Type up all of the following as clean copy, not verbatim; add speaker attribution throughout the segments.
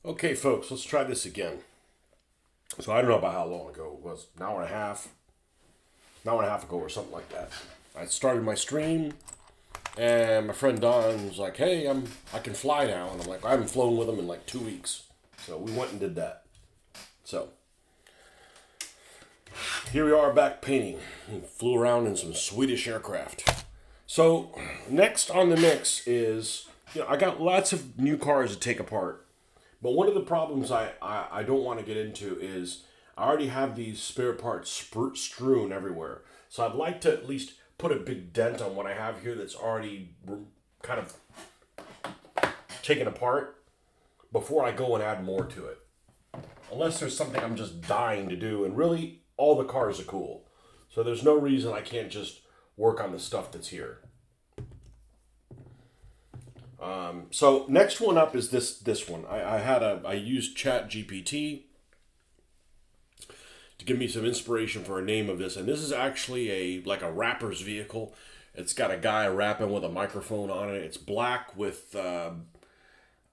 Speaker 1: Okay, folks, let's try this again. So I don't know about how long ago it was, an hour and a half ago or something like that. I started my stream, and my friend Don was like, "Hey, I can fly now," and I'm like, "I haven't flown with him in like 2 weeks." So we went and did that. So here we are back painting. We flew around in some Swedish aircraft. So next on the mix is, I got lots of new cars to take apart. But one of the problems I don't want to get into is I already have these spare parts strewn everywhere. So I'd like to at least put a big dent on what I have here that's already kind of taken apart before I go and add more to it. Unless there's something I'm just dying to do. And really, all the cars are cool. So there's no reason I can't just work on the stuff that's here. So next one up is this one. I used Chat GPT to give me some inspiration for a name of this, and this is actually a rapper's vehicle. It's got a guy rapping with a microphone on it. It's black with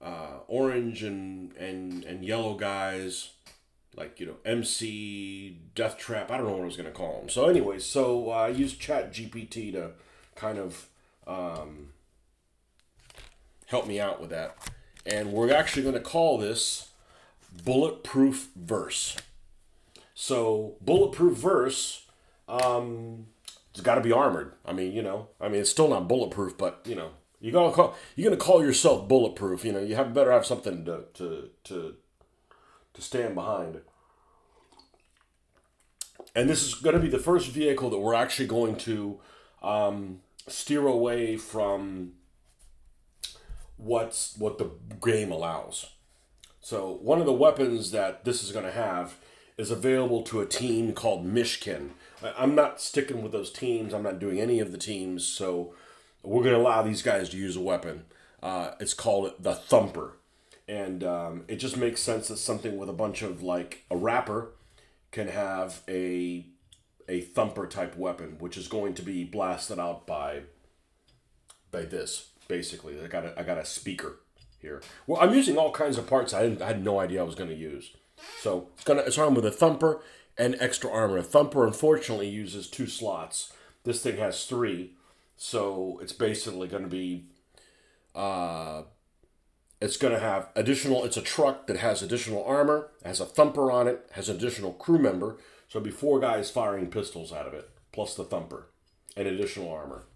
Speaker 1: orange and yellow guys, like MC Death Trap. I don't know what I was gonna call them. So anyways, I used Chat GPT to kind of help me out with that. And we're actually going to call this Bulletproof Verse. So, Bulletproof Verse, it's got to be armored. It's still not bulletproof, but, you're going to call yourself bulletproof. You better have something to stand behind. And this is going to be the first vehicle that we're actually going to steer away from what the game allows. So one of the weapons that this is going to have is available to a team called Mishkin. I'm not sticking with those teams. I'm not doing any of the teams. So we're going to allow these guys to use a weapon. It's called the Thumper. And it just makes sense that something with a bunch of, like, a rapper can have a Thumper type weapon, which is going to be blasted out by this. Basically, I got a speaker here. Well, I'm using all kinds of parts I had no idea I was going to use. So it's armed with a thumper and extra armor. A thumper, unfortunately, uses 2 slots. This thing has 3, so it's basically going to be. It's going to have additional. It's a truck that has additional armor, has a thumper on it, has an additional crew member. So it'll be 4 guys firing pistols out of it, plus the thumper and additional armor.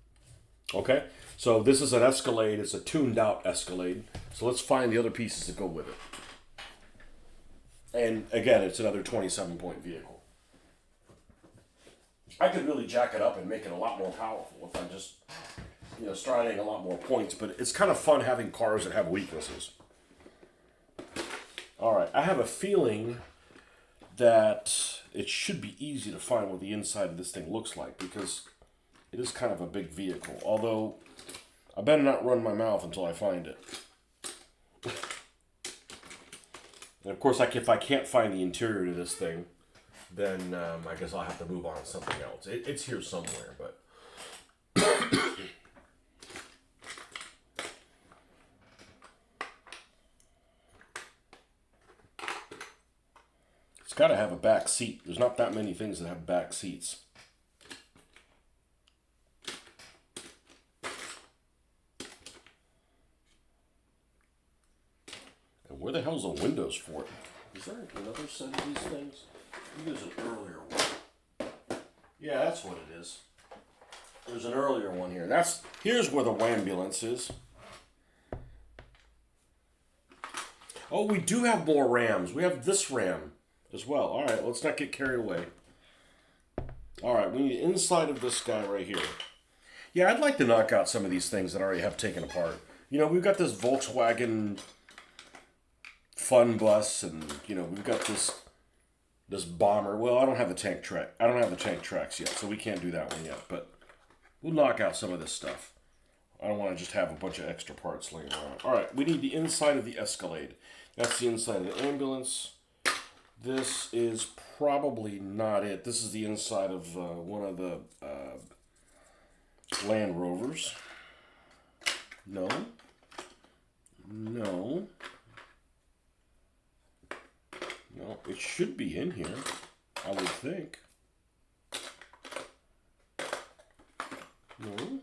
Speaker 1: Okay, so this is an Escalade. It's a tuned out Escalade. So let's find the other pieces that go with it. And again, it's another 27-point vehicle. I could really jack it up and make it a lot more powerful if I just, start adding a lot more points. But it's kind of fun having cars that have weaknesses. All right, I have a feeling that it should be easy to find what the inside of this thing looks like, because it is kind of a big vehicle, although I better not run my mouth until I find it. And of course, if I can't find the interior to this thing, then I guess I'll have to move on to something else. It's here somewhere, but it's got to have a back seat. There's not that many things that have back seats. Where the hell's the windows for it? Is there another set of these things? I think there's an earlier one. Yeah, that's what it is. There's an earlier one here. Here's where the ambulance is. Oh, we do have more Rams. We have this Ram as well. All right, let's not get carried away. All right, we need the inside of this guy right here. Yeah, I'd like to knock out some of these things that I already have taken apart. We've got this Volkswagen fun bus, and we've got this bomber. Well, I don't have the tank track. I don't have the tank tracks yet, so we can't do that one yet. But we'll knock out some of this stuff. I don't want to just have a bunch of extra parts laying around. All right, we need the inside of the Escalade. That's the inside of the ambulance. This is probably not it. This is the inside of one of the Land Rovers. No. Well, it should be in here, I would think. No?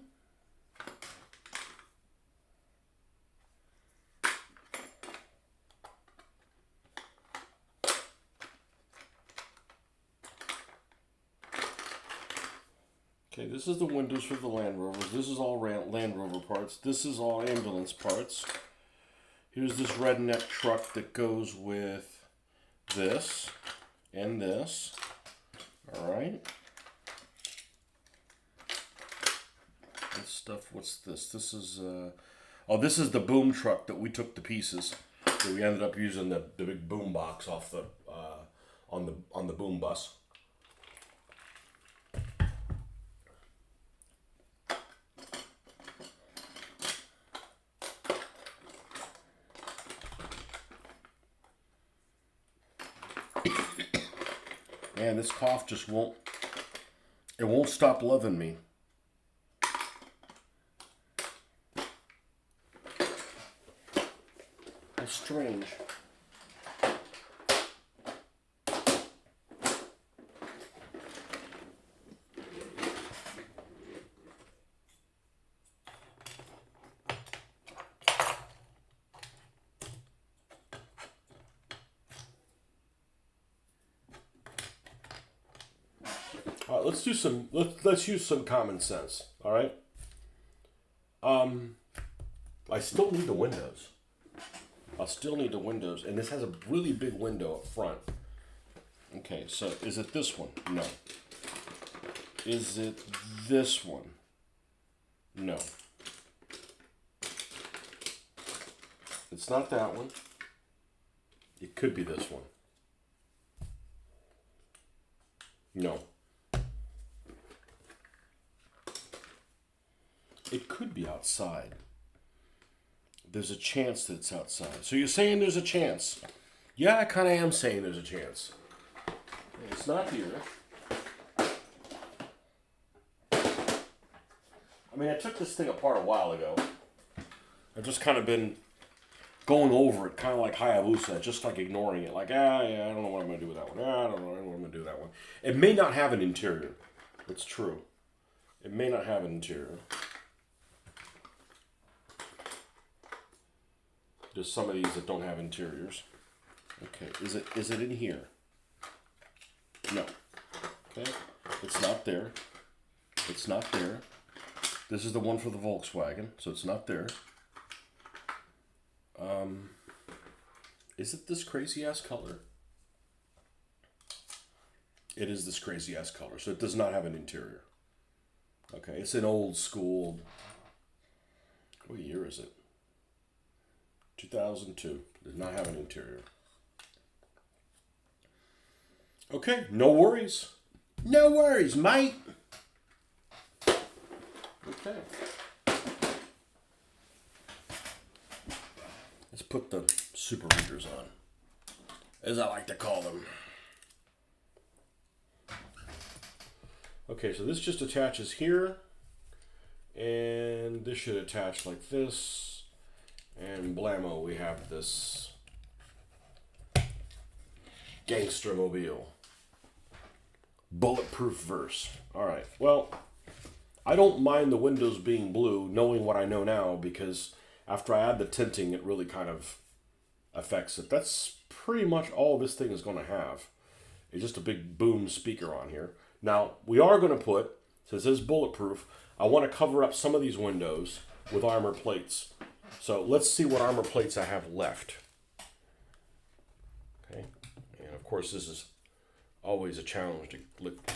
Speaker 1: Okay, this is the windows for the Land Rovers. This is all Land Rover parts. This is all ambulance parts. Here's this redneck truck that goes with this and this. All right. This stuff, what's this? This is, oh, this is the boom truck that we took to pieces. So we ended up using the big boom box off the, on the boom bus. Man, this cough just won't stop loving me. It's strange. All right, let's use some common sense. All right. I still need the windows. I'll still need the windows, and this has a really big window up front. Okay, so is it this one? No. Is it this one? No. It's not that one. It could be this one. No. It could be outside. There's a chance that it's outside. So you're saying there's a chance. Yeah, I kind of am saying there's a chance. It's not here. I mean, I took this thing apart a while ago. I've just kind of been going over it, kind of like Hayabusa, just like ignoring it. Like, yeah, I don't know what I'm going to do with that one. I don't know what I'm going to do with that one. It may not have an interior. It's true. It may not have an interior. There's some of these that don't have interiors. Okay, is it in here? No. Okay, it's not there. It's not there. This is the one for the Volkswagen, so it's not there. Is it this crazy ass color? It is this crazy ass color, so it does not have an interior. Okay, it's an old school. What year is it? 2002. Does not have an interior. Okay, no worries. No worries, mate. Okay. Let's put the super readers on, as I like to call them. Okay, so this just attaches here, and this should attach like this. And blammo, we have this Gangsta mobile. Bulletproof verse. Alright, well, I don't mind the windows being blue, knowing what I know now, because after I add the tinting, it really kind of affects it. That's pretty much all this thing is going to have. It's just a big boom speaker on here. Now, we are going to put, since this is bulletproof, I want to cover up some of these windows with armor plates. So let's see what armor plates I have left. Okay, and of course this is always a challenge to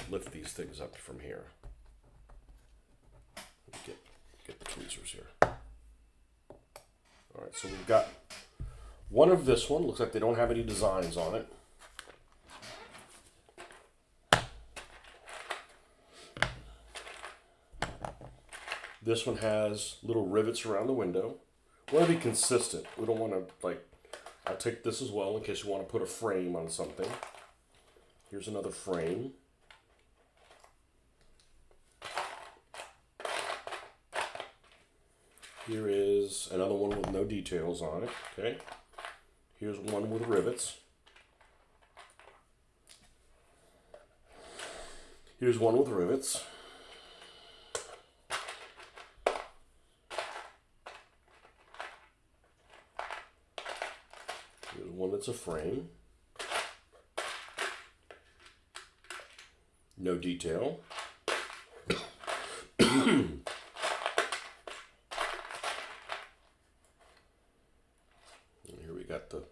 Speaker 1: lift these things up from here. Get the tweezers here. All right, so we've got one of this one. Looks like they don't have any designs on it. This one has little rivets around the window. We want to be consistent. We don't want to, like, I'll take this as well in case you want to put a frame on something. Here's another frame. Here is another one with no details on it, okay? Here's one with rivets. Here's one with rivets. Here's one that's a frame. No detail. Here we got the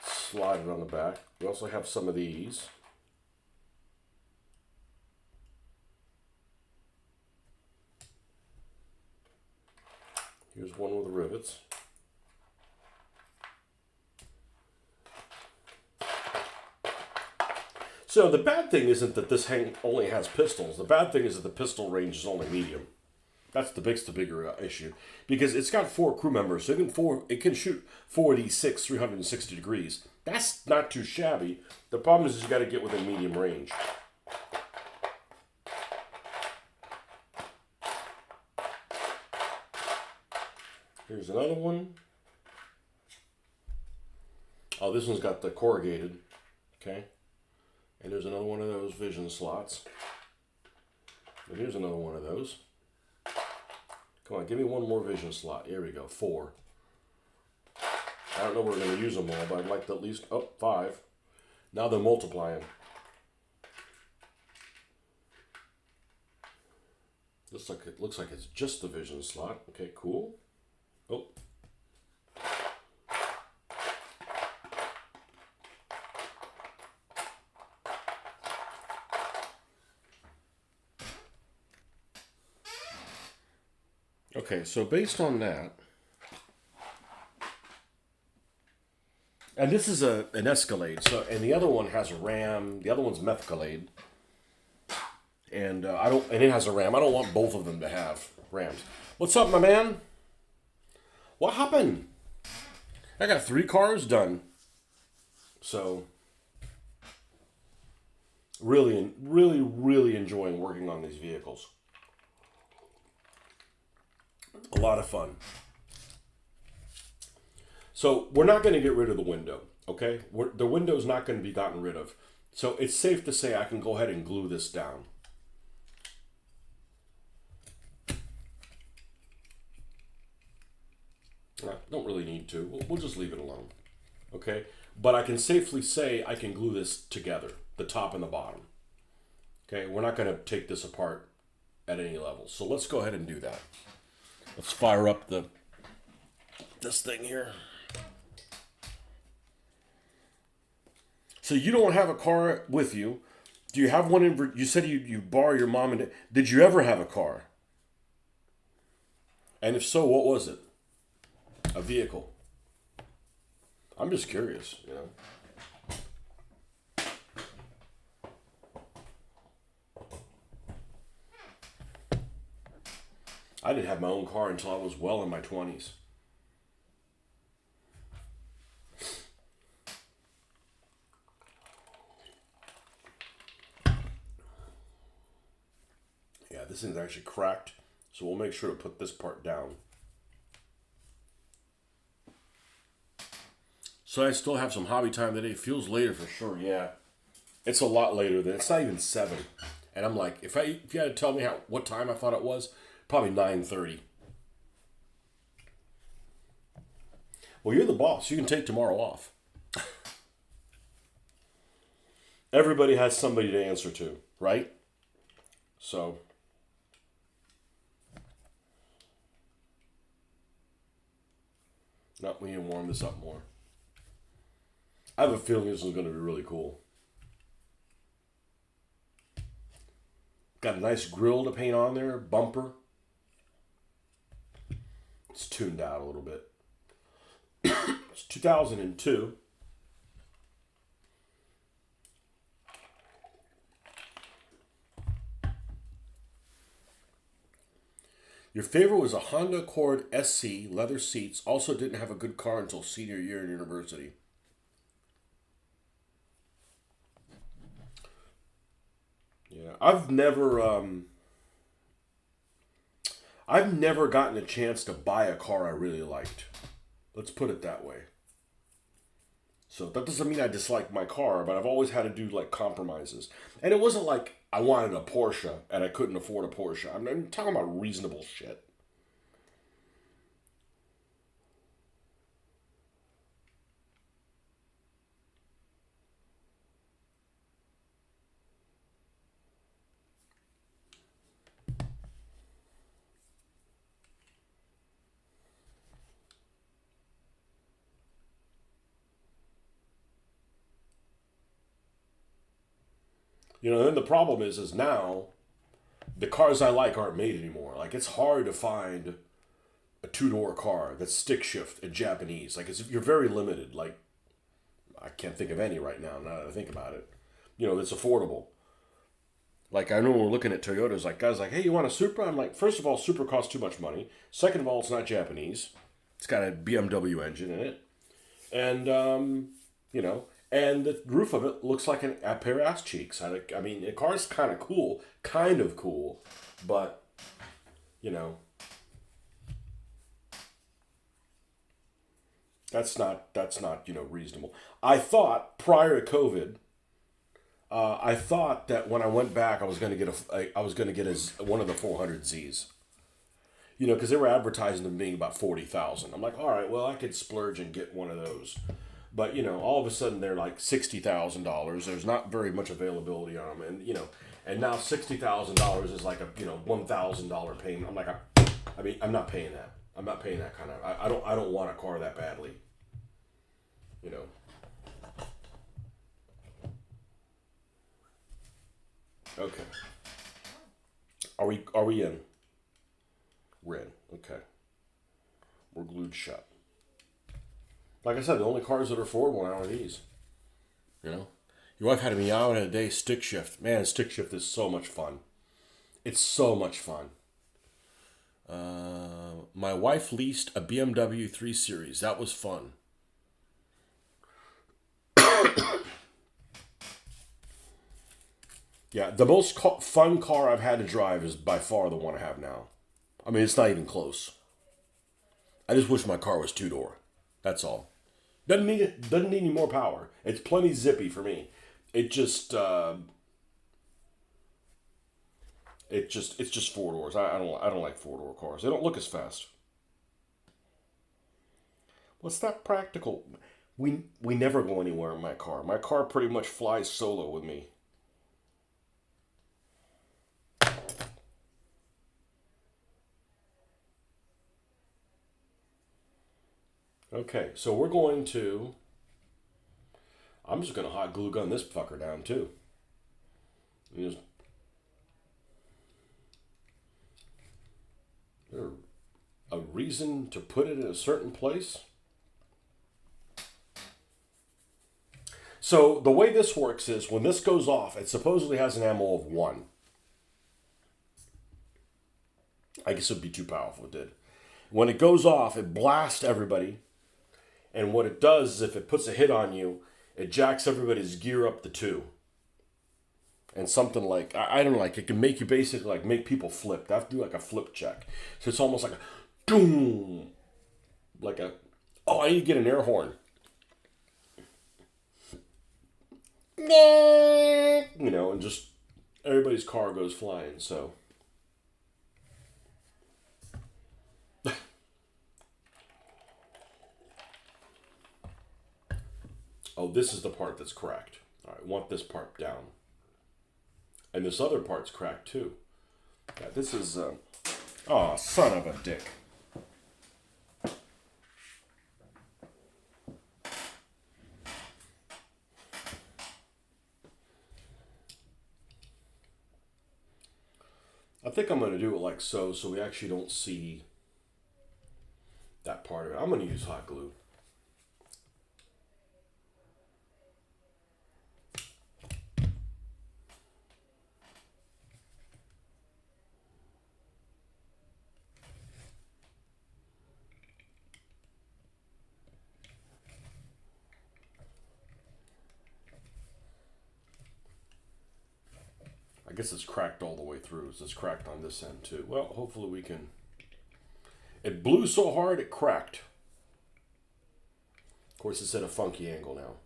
Speaker 1: slider on the back. We also have some of these. Here's one with the rivets. So the bad thing isn't that this only has pistols. The bad thing is that the pistol range is only medium. That's the bigger issue, because it's got 4 crew members, so it can shoot 4d6 360 degrees. That's not too shabby. The problem is you got to get within medium range. Here's another one. Oh, this one's got the corrugated. Okay. And there's another one of those vision slots. And here's another one of those. Come on, give me one more vision slot. Here we go, 4. I don't know where we're going to use them all, but I'd like to at least, 5. Now they're multiplying. Looks like it's just the vision slot. Okay, cool. Oh. Okay, so based on that, and this is an Escalade, and the other one has a RAM. The other one's Methcalade, and it has a RAM. I don't want both of them to have RAMs. What's up, my man? What happened? I got 3 cars done. So, really, really, really enjoying working on these vehicles. A lot of fun. So we're not going to get rid of the window, okay? The window's not going to be gotten rid of. So it's safe to say I can go ahead and glue this down. I don't really need to. We'll just leave it alone, okay? But I can safely say I can glue this together, the top and the bottom. Okay, we're not going to take this apart at any level. So let's go ahead and do that. Let's fire up this thing here. So you don't have a car with you. Do you have one in? You said you borrow your mom and did you ever have a car? And if so, what was it? A vehicle. I'm just curious, you know. I didn't have my own car until I was well in my 20s. Yeah, this thing's actually cracked, so we'll make sure to put this part down. So I still have some hobby time today. Feels later for sure, yeah. It's a lot later than, it's not even 7. And I'm like, if you had to tell me what time I thought it was, probably 9:30. Well, you're the boss. You can take tomorrow off. Everybody has somebody to answer to, right? So. No, we need to warm this up more. I have a feeling this is going to be really cool. Got a nice grill to paint on there, bumper. It's tuned out a little bit. It's 2002. Your favorite was a Honda Accord SC, leather seats. Also didn't have a good car until senior year in university. Yeah, I've never gotten a chance to buy a car I really liked. Let's put it that way. So that doesn't mean I dislike my car, but I've always had to do like compromises. And it wasn't like I wanted a Porsche and I couldn't afford a Porsche. I'm talking about reasonable shit. You know, then the problem is now the cars I like aren't made anymore. Like it's hard to find a two-door car that's stick shift and Japanese. Like you're very limited. Like I can't think of any right now. Now that I think about it, you know, that's affordable. Like I know we're looking at Toyotas. Like guys, like, hey, you want a Supra? I'm like, first of all, Supra costs too much money. Second of all, it's not Japanese. It's got a BMW engine in it, and you know, and the roof of it looks like a pair of ass cheeks. I mean, the car's kind of cool, but you know, that's not reasonable. I thought prior to COVID, I thought that when I went back, I was going to get one of the 400Zs. You know, because they were advertising them being about 40,000. I'm like, all right, well, I could splurge and get one of those. But you know, all of a sudden they're like $60,000. There's not very much availability on them, and you know, and now $60,000 is like a $1,000 payment. I'm like, I mean, I'm not paying that. I'm not paying that kind of. I don't want a car that badly. You know. Okay. Are we in? We're in. Okay. We're glued shut. Like I said, the only cars that are affordable now are these. You know? Your wife had me out in a day stick shift. Man, stick shift is so much fun. It's so much fun. My wife leased a BMW 3 Series. That was fun. Yeah, the most fun car I've had to drive is by far the one I have now. I mean, it's not even close. I just wish my car was two door. That's all. Doesn't need any more power. It's plenty zippy for me. It just it's just four doors. I don't like four door cars. They don't look as fast. Well, it's not practical. We never go anywhere in my car. My car pretty much flies solo with me. Okay, so we're going to. I'm just gonna hot glue gun this fucker down too. Is there a reason to put it in a certain place? So the way this works is when this goes off, it supposedly has an ammo of 1. I guess it would be too powerful. It did. When it goes off, it blasts everybody. And what it does is if it puts a hit on you, it jacks everybody's gear up to 2. And something like, I don't know, like it can make you basically like make people flip. They have to do like a flip check. So it's almost like a boom. Like a, oh, I need to get an air horn. You know, and just everybody's car goes flying. So oh, this is the part that's cracked. All right, I want this part down. And this other part's cracked too. Yeah, this is, oh, son of a dick. I think I'm going to do it like so we actually don't see that part of it. I'm going to use hot glue. I guess it's cracked all the way through. So it's cracked on this end too. Well, hopefully we can. It blew so hard it cracked. Of course, it's at a funky angle now.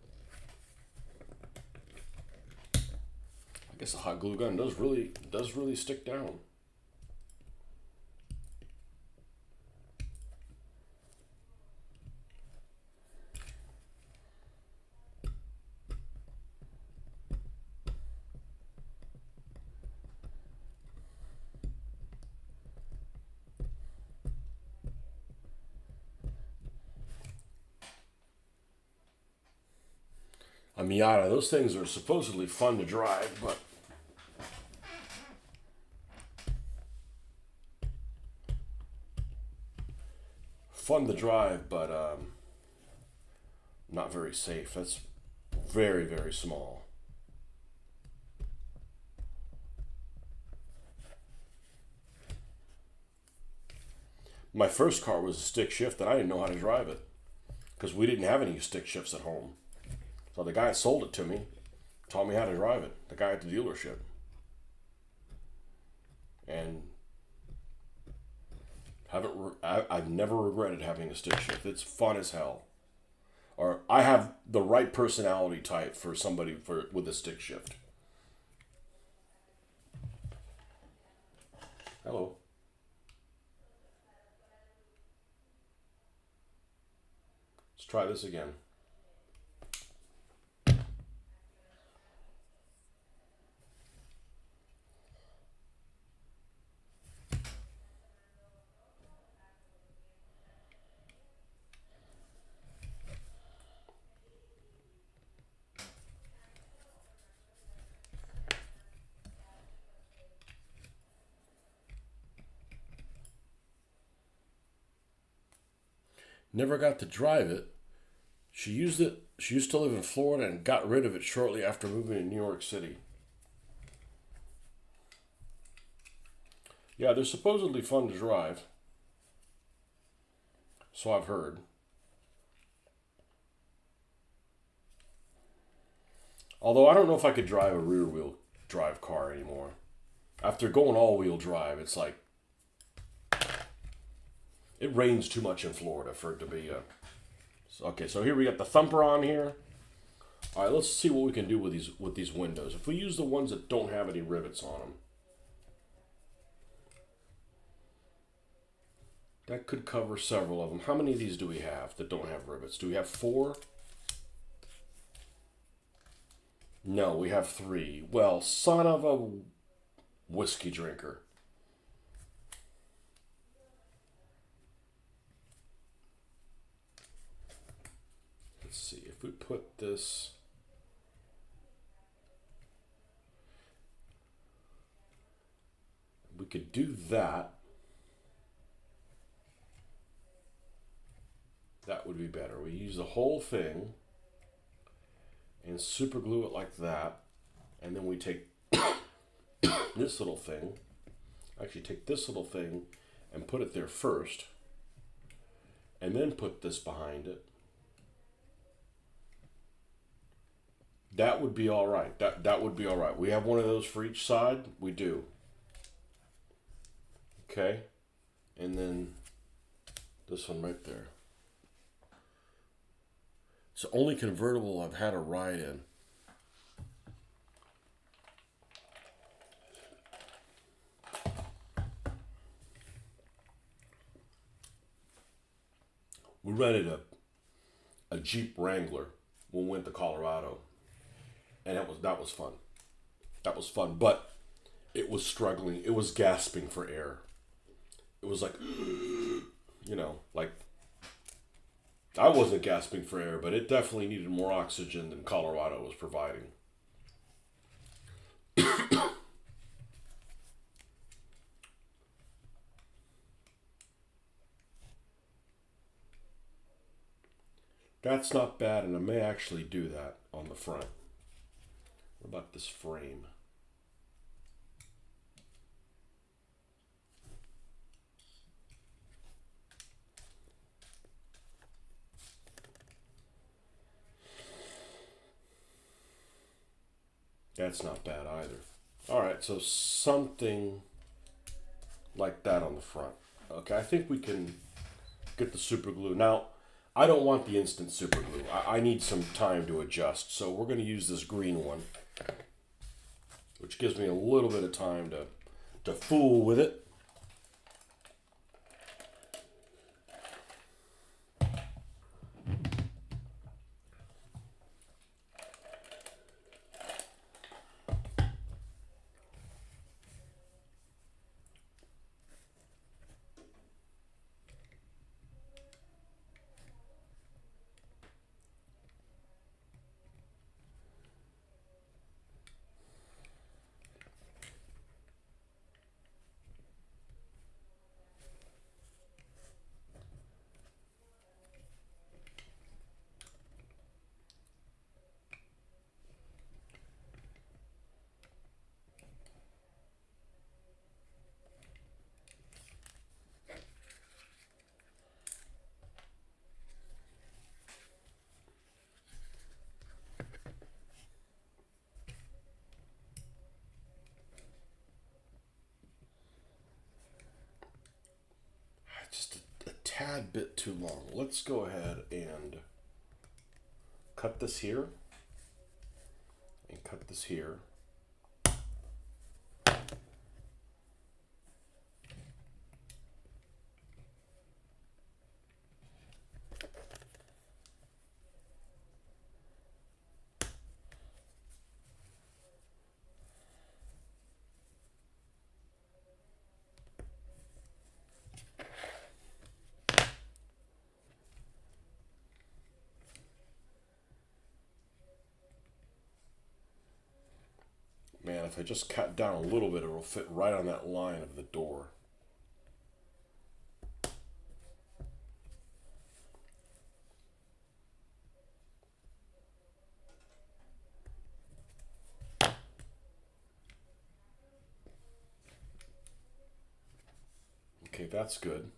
Speaker 1: guess a hot glue gun does really stick down. A Miata, those things are supposedly fun to drive, but not very safe. That's very, very small. My first car was a stick shift, and I didn't know how to drive it because we didn't have any stick shifts at home. So the guy that sold it to me taught me how to drive it. The guy at the dealership, and I've never regretted having a stick shift. It's fun as hell. Or I have the right personality type for somebody with a stick shift. Hello. Let's try this again. Never got to drive it. She used it. She used to live in Florida and got rid of it shortly after moving to New York City. Yeah, they're supposedly fun to drive. So I've heard. Although I don't know if I could drive a rear wheel drive car anymore. After going all wheel drive, it's like it rains too much in Florida for it to be a. Okay, so here we got the thumper on here. All right, let's see what we can do with these windows. If we use the ones that don't have any rivets on them, that could cover several of them. How many of these do we have that don't have rivets? Do we have 4? No, we have 3. Well, son of a whiskey drinker. Let's see if we put this. We could do that. That would be better. We use the whole thing and super glue it like that. And then we take this little thing, actually take this little thing and put it there first. And then put this behind it. That would be all right. That would be all right. We have one of those for each side. We do. Okay. And then this one right there. It's the only convertible I've had a ride in. We rented a Jeep Wrangler when we went to Colorado. And that was fun. That was fun. But it was struggling. It was gasping for air. It was like, like I wasn't gasping for air, but it definitely needed more oxygen than Colorado was providing. That's not bad, and I may actually do that on the front. What about this frame? That's not bad either. All right, so something like that on the front. Okay, I think we can get the super glue. Now, I don't want the instant super glue. I need some time to adjust, so we're going to use this green one. which gives me a little bit of time to fool with it. Just a tad bit too long. Let's go ahead and cut this here and cut this here. Man, if I just cut down a little bit, it'll fit right on that line of the door. Okay, that's good.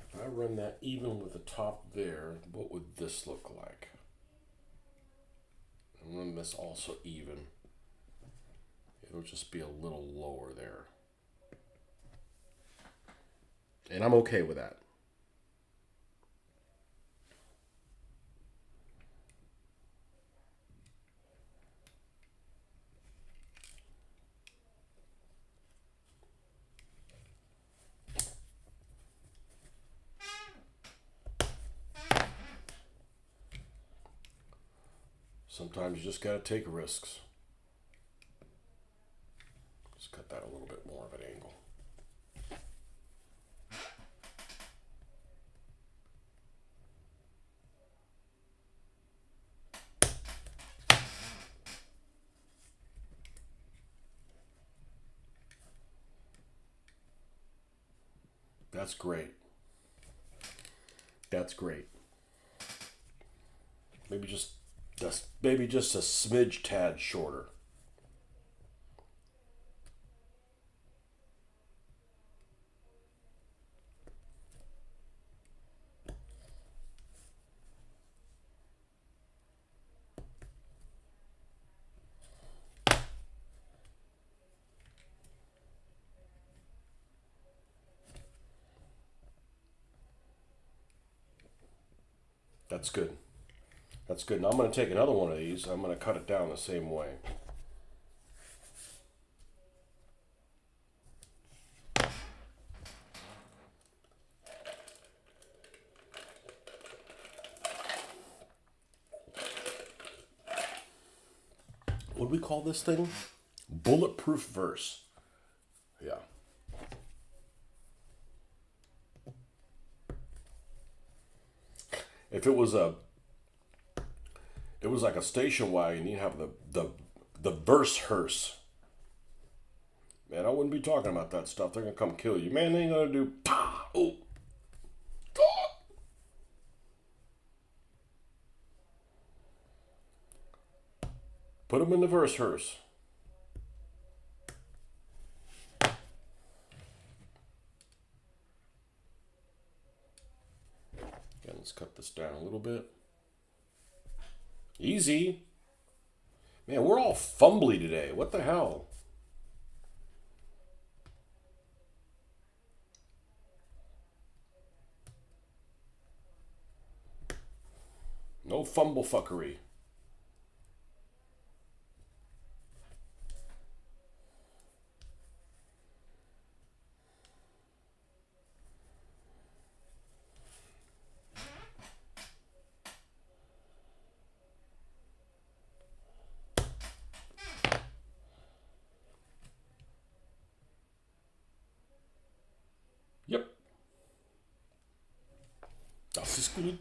Speaker 1: If I run that even with the top there, what would this look like? And run this also even. It'll just be a little lower there. And I'm okay with that. Sometimes you just gotta take risks. Let's cut that a little bit more of an angle. That's great. That's great. Maybe just a smidge tad shorter. That's good. That's good. Now I'm going to take another one of these. I'm going to cut it down the same way. What do we call this thing? Bulletproof verse. Yeah. If it was like a station wagon, you'd have the verse hearse. Man, I wouldn't be talking about that stuff. They're gonna come kill you. Man, they ain't gonna do pa oh. Put them in the verse hearse. Again, let's cut this down a little bit. Easy. Man, we're all fumbly today. What the hell? No fumble fuckery. Yep. Das ist gut.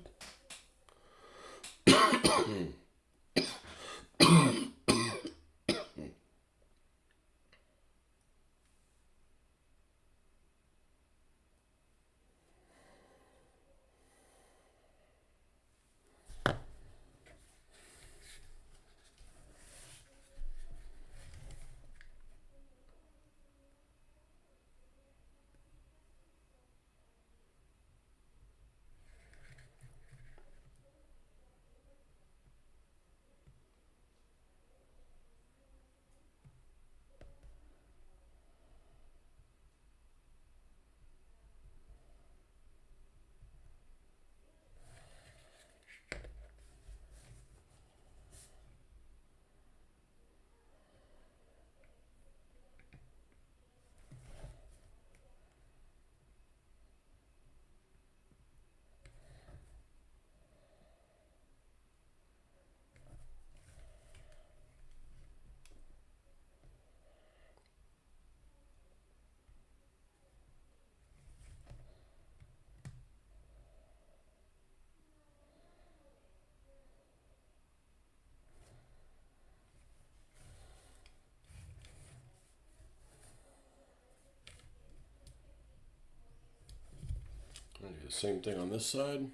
Speaker 1: The same thing on this side.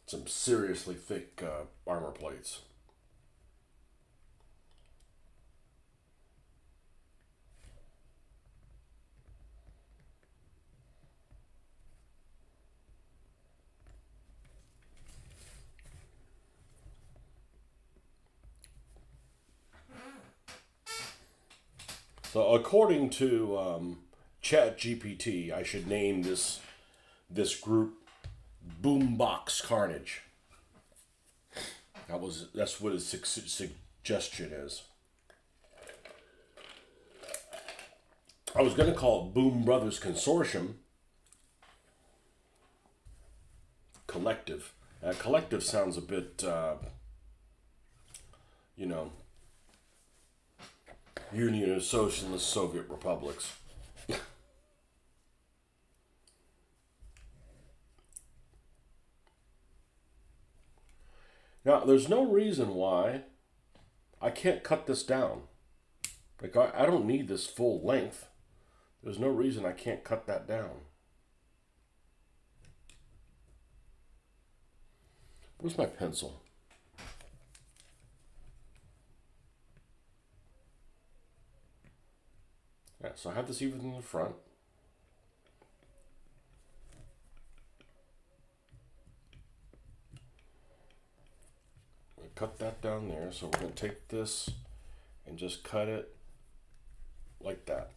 Speaker 1: Some seriously thick armor plates. So according to ChatGPT, I should name this group Boombox Carnage. That's what his suggestion is. I was going to call it Boom Brothers Consortium. Collective. Collective sounds a bit, you know, Union of Socialist Soviet Republics. Now, there's no reason why I can't cut this down. Like, I don't need this full length. There's no reason I can't cut that down. Where's my pencil? Yeah, so I have this even in the front. Cut that down there. So we're going to take this and just cut it like that.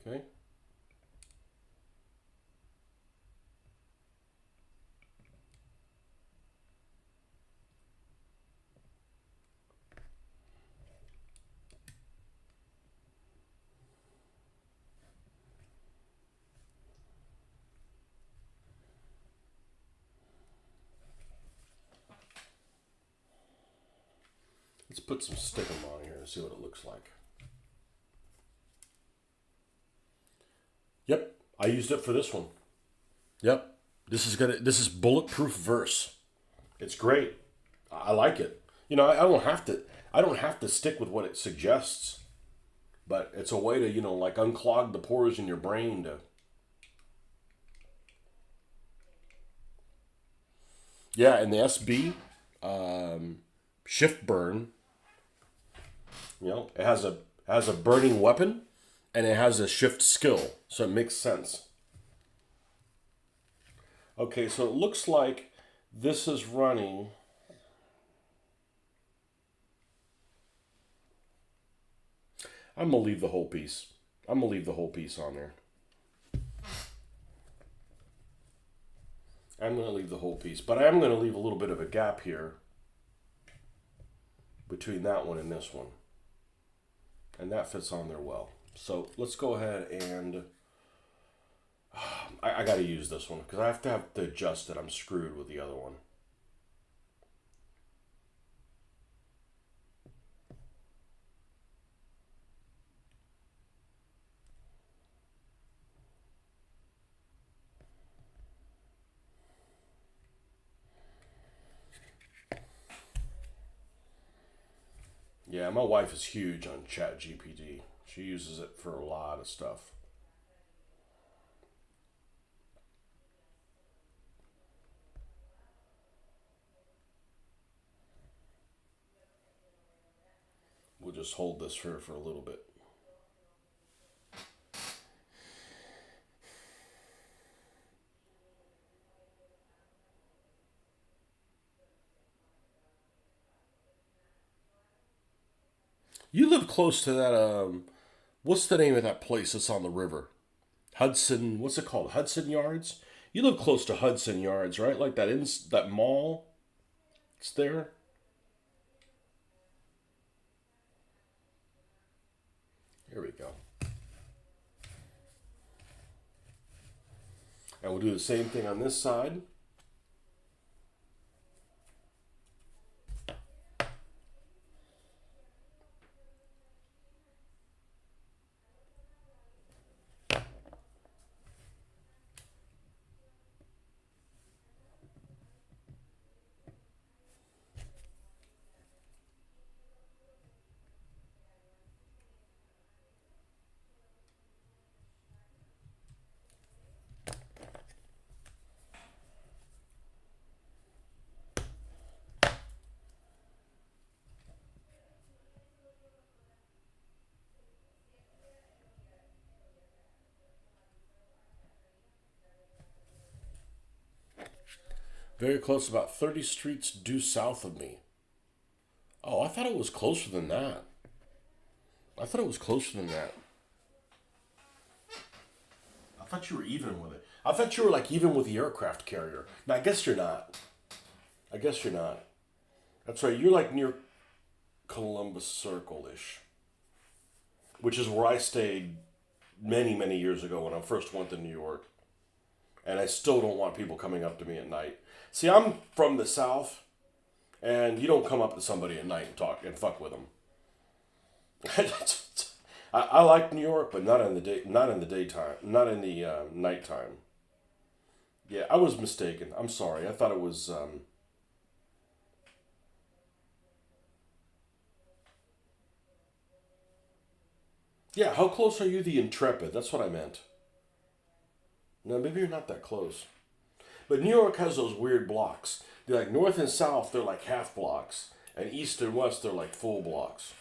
Speaker 1: Okay. Let's put some stickum on here and see what it looks like. Yep, I used it for this one. Yep, this is bulletproof verse. It's great. I like it. You know, I don't have to stick with what it suggests, but it's a way to, like unclog the pores in your brain to. Yeah, and the SB shift burn. It has a burning weapon, and it has a shift skill, so it makes sense. Okay, so it looks like this is running. I'm gonna leave the whole piece. I'm gonna leave the whole piece on there. I'm gonna leave the whole piece, but I am gonna leave a little bit of a gap here between that one and this one, and that fits on there well. So let's go ahead and I got to use this one because I have to adjust it. I'm screwed with the other one. Yeah, my wife is huge on Chat GPT. She uses it for a lot of stuff. We'll just hold this for a little bit. You live close to that. What's the name of that place that's on the river? Hudson. What's it called? Hudson Yards. You live close to Hudson Yards, right? Like that mall. It's there. Here we go. And we'll do the same thing on this side. Very close, about 30 streets due south of me. Oh, I thought it was closer than that. I thought it was closer than that. I thought you were even with it. I thought you were like even with the aircraft carrier. Now, I guess you're not. I guess you're not. That's right. You're like near Columbus Circle ish, which is where I stayed many, many years ago when I first went to New York. And I still don't want people coming up to me at night. See, I'm from the South, and you don't come up to somebody at night and talk and fuck with them. I like New York, but not in the day, not in the daytime, not in the nighttime. Yeah, I was mistaken. I'm sorry. I thought it was. Yeah, how close are you to the Intrepid? That's what I meant. No, maybe you're not that close. But New York has those weird blocks. They're like north and south, they're like half blocks, and east and west, they're like full blocks.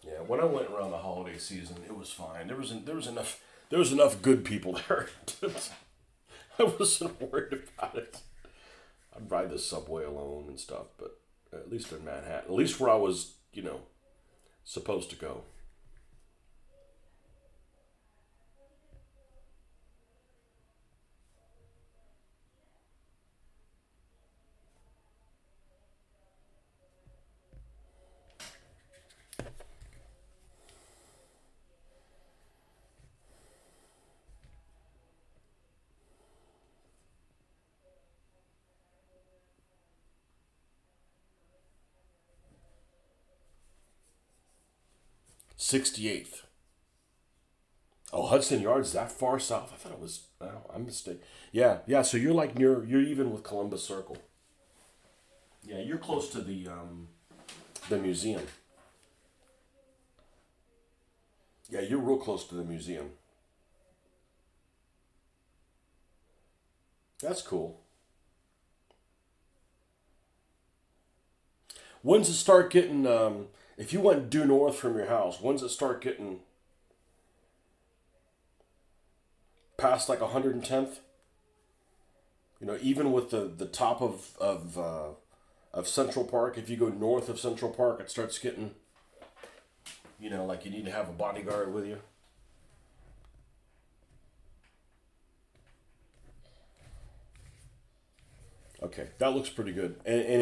Speaker 1: Yeah, when I went around the holiday season, it was fine. There was enough good people there. I wasn't worried about it. I'd ride the subway alone and stuff, but at least in Manhattan, at least where I was, supposed to go. 68th. Oh, Hudson Yards that far south? I thought it was. Oh, I'm mistaken. Yeah, yeah. So you're like you're even with Columbus Circle. Yeah, you're close to the museum. Yeah, you're real close to the museum. That's cool. When's it start getting? If you went due north from your house, when's it start getting past like 110th? Even with the top of Central Park, if you go north of Central Park, it starts getting, like you need to have a bodyguard with you. Okay, that looks pretty good, and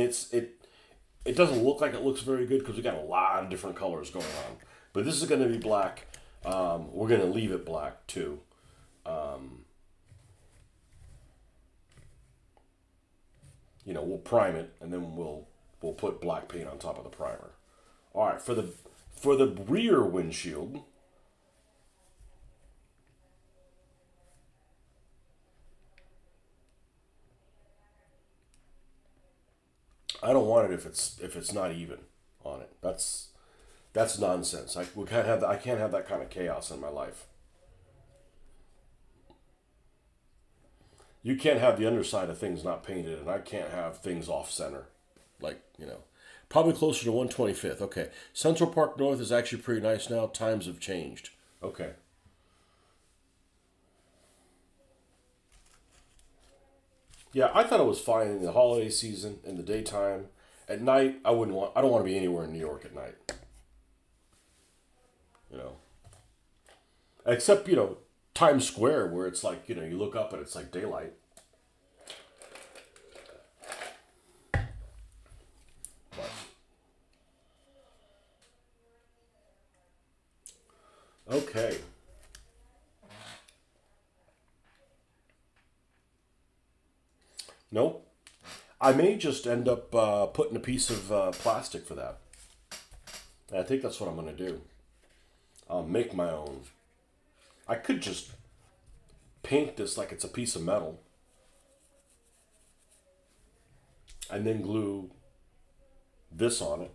Speaker 1: it doesn't look like it looks very good because we got a lot of different colors going on. But this is going to be black. We're going to leave it black too. We'll prime it and then we'll put black paint on top of the primer. All right, for the rear windshield, I don't want it if it's not even on it. That's nonsense. I can't have that kind of chaos in my life. You can't have the underside of things not painted, and I can't have things off center. Probably closer to 125th. Okay. Central Park North is actually pretty nice now. Times have changed. Okay. Yeah, I thought it was fine in the holiday season, in the daytime. At night, I don't want to be anywhere in New York at night. You know. Except, Times Square where it's like, you look up and it's like daylight. Okay. Nope. I may just end up putting a piece of plastic for that. And I think that's what I'm going to do. I'll make my own. I could just paint this like it's a piece of metal and then glue this on it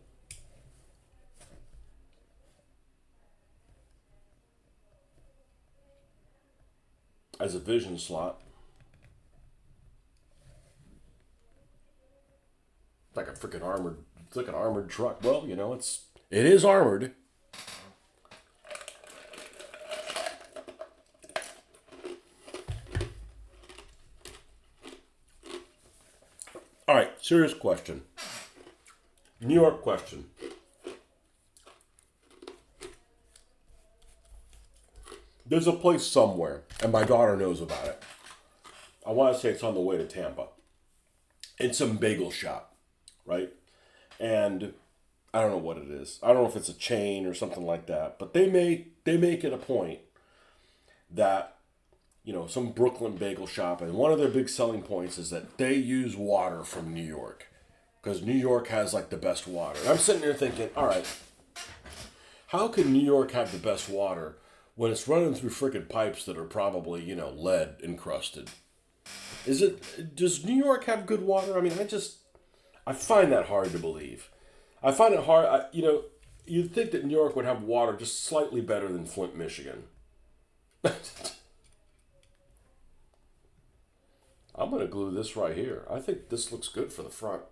Speaker 1: as a vision slot. Like a freaking armored, it's like an armored truck. Well, it is armored. All right, serious question. New York question. There's a place somewhere, and my daughter knows about it. I want to say it's on the way to Tampa. It's some bagel shop, right? And I don't know what it is. I don't know if it's a chain or something like that. But they make it a point that some Brooklyn bagel shop, and one of their big selling points is that they use water from New York because New York has like the best water. And I'm sitting there thinking, all right, how can New York have the best water when it's running through freaking pipes that are probably lead encrusted? Does New York have good water? I mean, I find that hard to believe. I find it hard. You'd think that New York would have water just slightly better than Flint, Michigan. I'm going to glue this right here. I think this looks good for the front.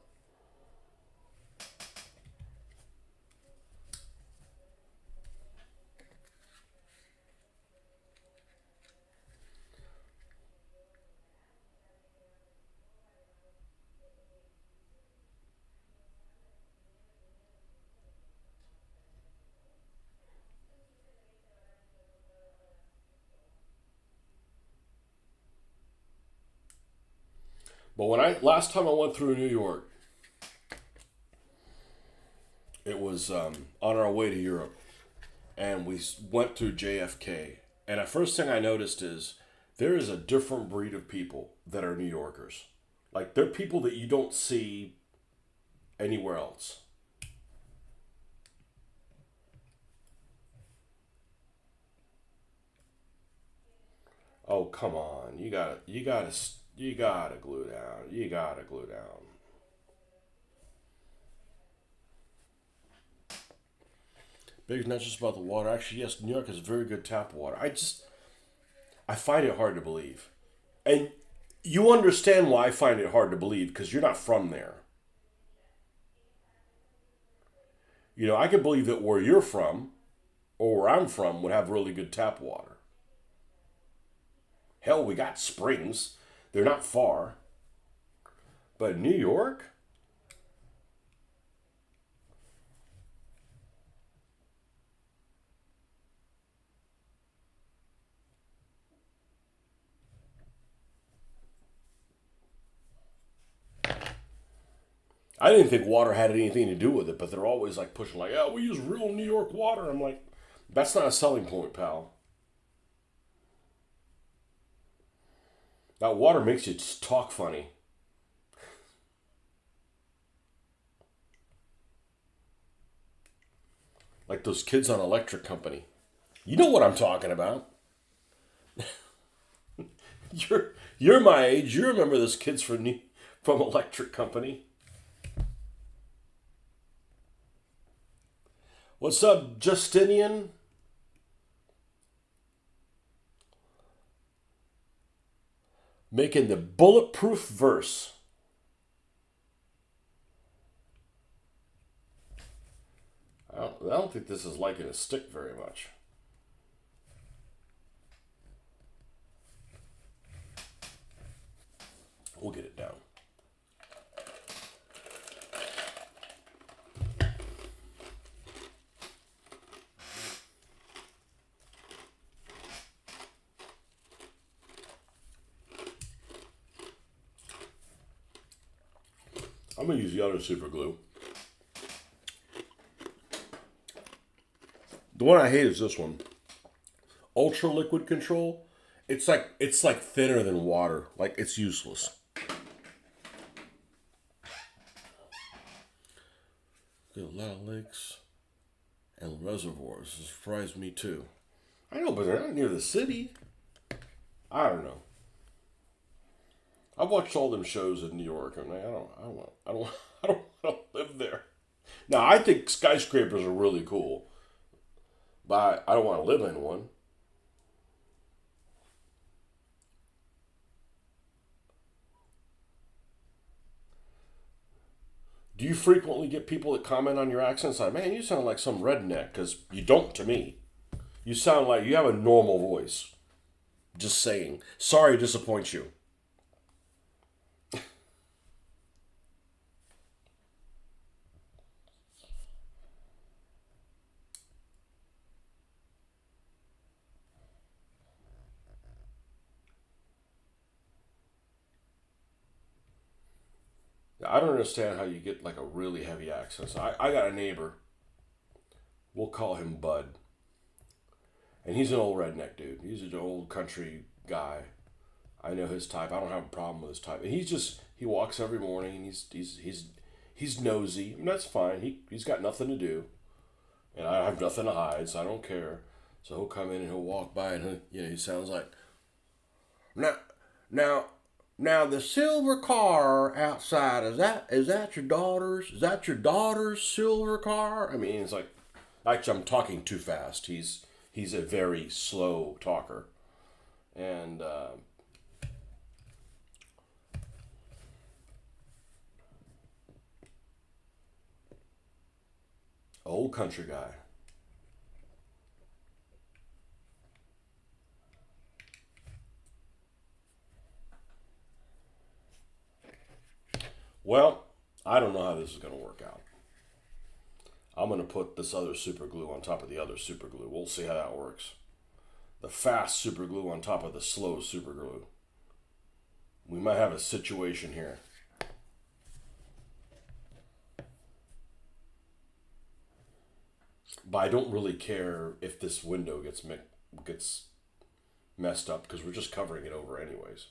Speaker 1: But last time I went through New York, it was on our way to Europe, and we went through JFK. And the first thing I noticed is there is a different breed of people that are New Yorkers. Like they're people that you don't see anywhere else. Oh come on, you gotta glue down. You gotta glue down. Maybe it's not just about the water. Actually, yes, New York has very good tap water. I find it hard to believe. And you understand why I find it hard to believe because you're not from there. You know, I can believe that where you're from or where I'm from would have really good tap water. Hell, we got springs. They're not far. But New York? I didn't think water had anything to do with it, but they're always like pushing, like, oh, we use real New York water. I'm like, that's not a selling point, pal. That water makes you just talk funny. Like those kids on Electric Company. You know what I'm talking about. You're my age. You remember those kids from Electric Company. What's up, Justinian? Making the bulletproof verse. I don't think this is liking to stick very much. We'll get it down. I'm gonna use the other super glue. The one I hate is this one. Ultra liquid control. It's like thinner than water. Like it's useless. Got a lot of lakes and reservoirs. It surprised me too. I know, but they're not near the city. I don't know. I've watched all them shows in New York, and I don't want to live there. Now, I think skyscrapers are really cool, but I don't want to live in one. Do you frequently get people that comment on your accents like, man, you sound like some redneck? Because you don't to me. You sound like you have a normal voice. Just saying. Sorry to disappoint you. I don't understand how you get like a really heavy accent. So I got a neighbor. We'll call him Bud. And he's an old redneck dude. He's an old country guy. I know his type. I don't have a problem with his type. And he walks every morning. He's nosy. I mean, that's fine. He's got nothing to do, and I have nothing to hide, so I don't care. So he'll come in and he'll walk by and he sounds like now now now the silver car outside is that your daughter's? Is that your daughter's silver car? I mean, it's like actually I'm talking too fast. He's a very slow talker, and old country guy. Well, I don't know how this is going to work out. I'm going to put this other super glue on top of the other super glue. We'll see how that works. The fast super glue on top of the slow super glue. We might have a situation here. But I don't really care if this window gets messed up because we're just covering it over anyways.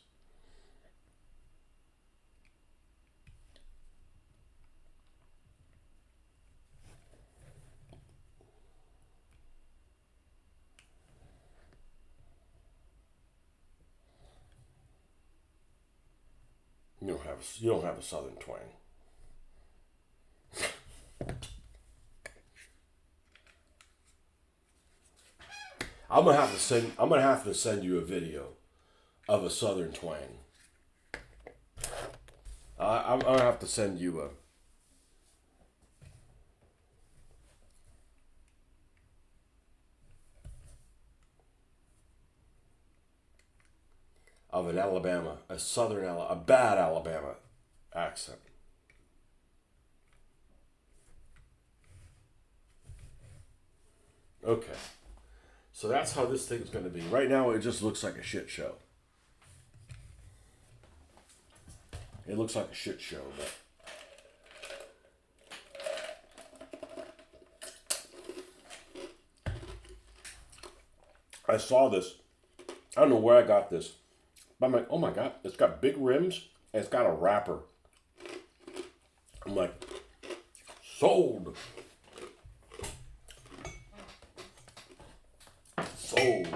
Speaker 1: You don't have a southern twang. I'm gonna have to send you a video of a Southern twang. I'm gonna have to send you a of an Alabama, a bad Alabama accent. Okay, so that's how this thing's gonna be. Right now, it just looks like a shit show. It looks like a shit show, but I saw this. I don't know where I got this. But I'm like, oh my god, it's got big rims and it's got a wrapper. I'm like, sold. Sold.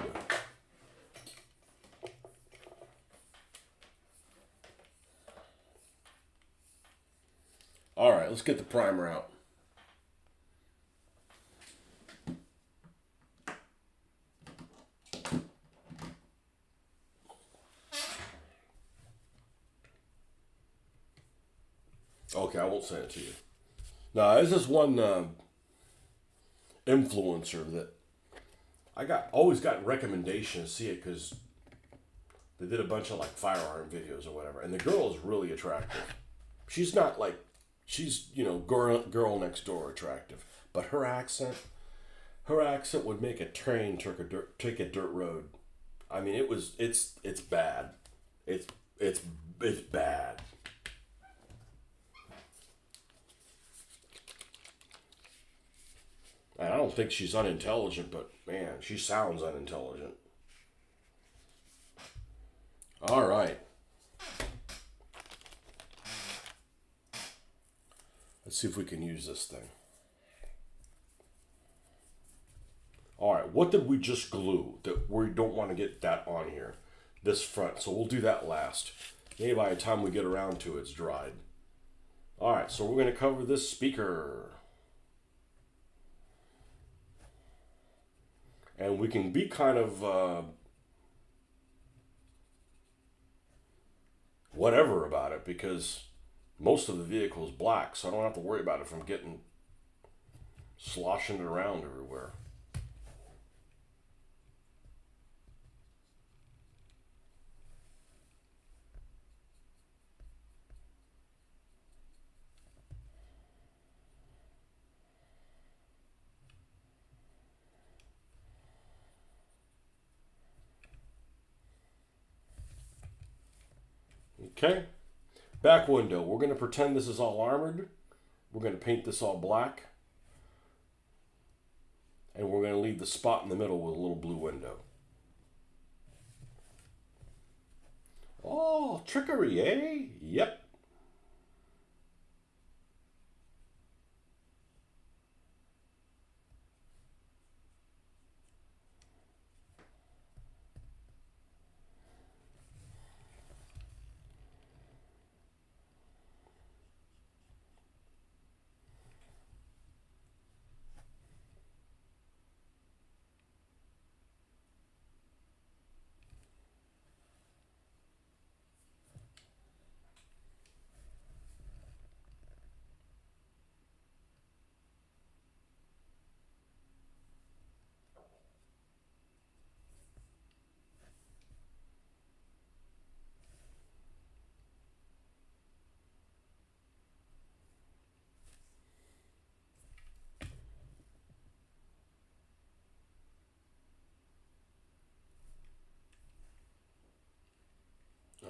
Speaker 1: All right, let's get the primer out. Okay, I won't send it to you. Now, there's this one influencer that I got always gotten recommendations to see it because they did a bunch of like firearm videos or whatever, and the girl is really attractive. She's not like she's girl next door attractive, but her accent would make a train take a dirt road. I mean, it's bad. It's bad. And I don't think she's unintelligent, but man, she sounds unintelligent. All right. Let's see if we can use this thing. All right, what did we just glue that we don't want to get that on here? This front, so we'll do that last. Maybe by the time we get around to it, it's dried. All right, so we're going to cover this speaker. And we can be kind of whatever about it because most of the vehicle is black, so I don't have to worry about it from getting sloshing it around everywhere. Okay, back window. We're going to pretend this is all armored. We're going to paint this all black. And we're going to leave the spot in the middle with a little blue window. Oh, trickery, eh? Yep.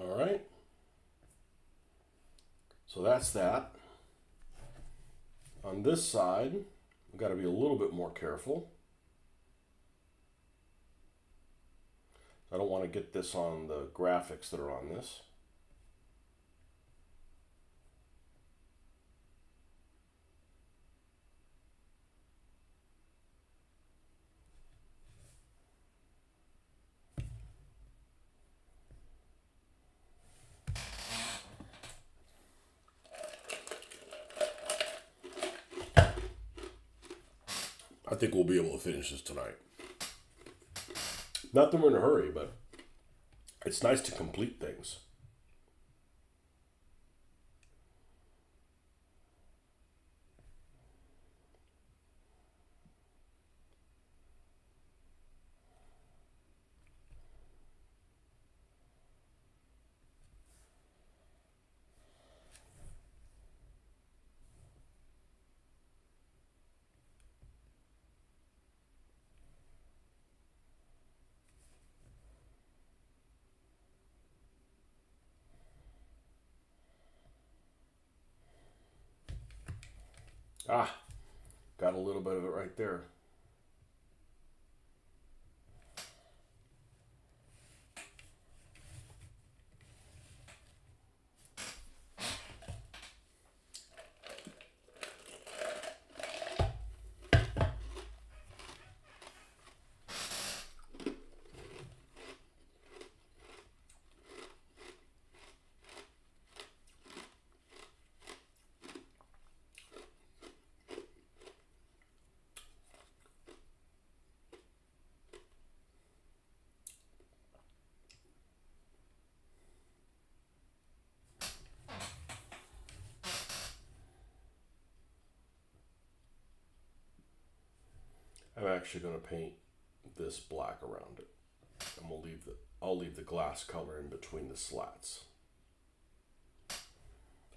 Speaker 1: All right. So that's that. On this side, we've got to be a little bit more careful. I don't want to get this on the graphics that are on this. I think we'll be able to finish this tonight. Not that we're in a hurry, but it's nice to complete things. Ah, got a little bit of it right there. I'm actually going to paint this black around it. And I'll leave the glass color in between the slats.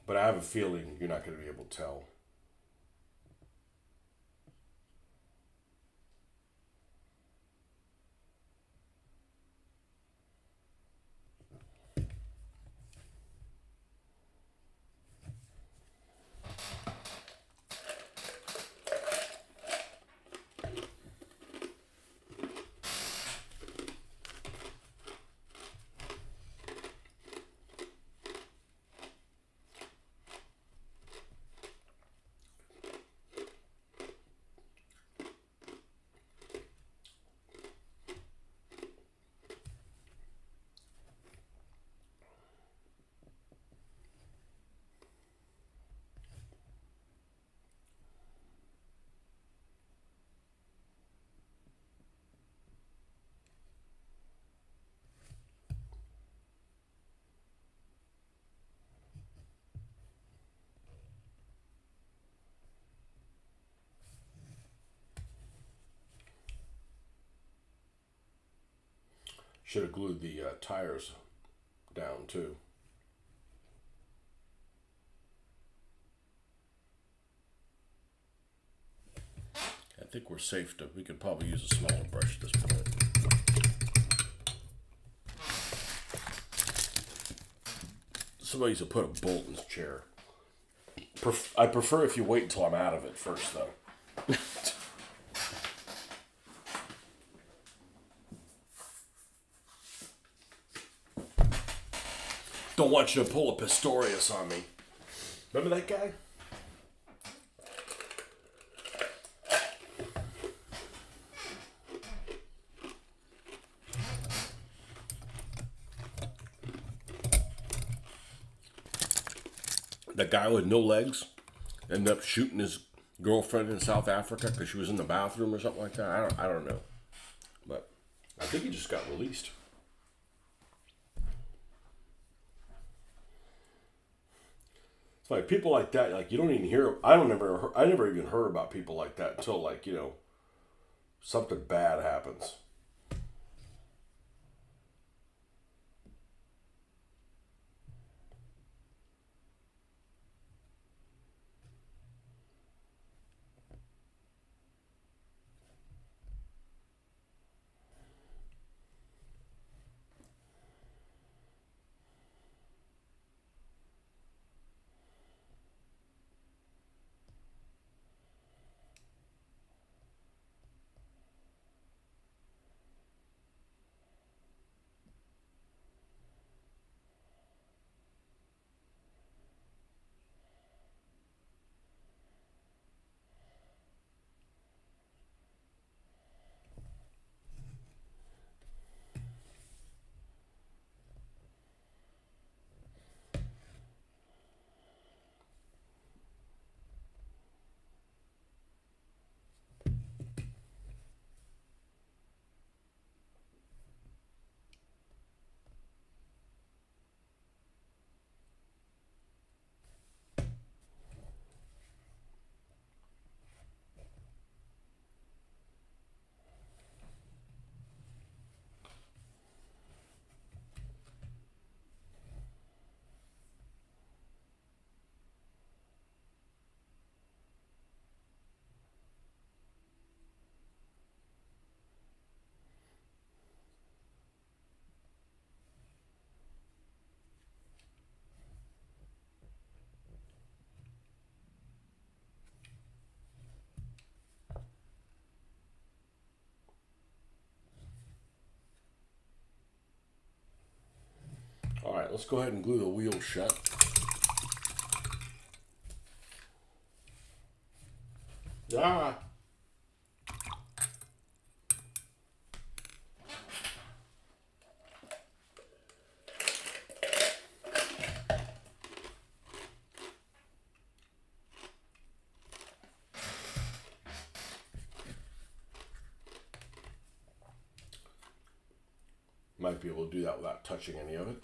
Speaker 1: But I have a feeling you're not going to be able to tell. Should have glued the tires down too. I think we're safe to. We could probably use a smaller brush at this point. Somebody needs to put a bolt in this chair. I prefer if you wait until I'm out of it first, though. Don't want you to pull a Pistorius on me. Remember that guy? The guy with no legs ended up shooting his girlfriend in South Africa because she was in the bathroom or something like that. I don't know, but I think he just got released. It's like people like that. Like you don't even hear. I never even heard about people like that until like something bad happens. let's go ahead and glue the wheel shut. Ah. Might be able to do that without touching any of it.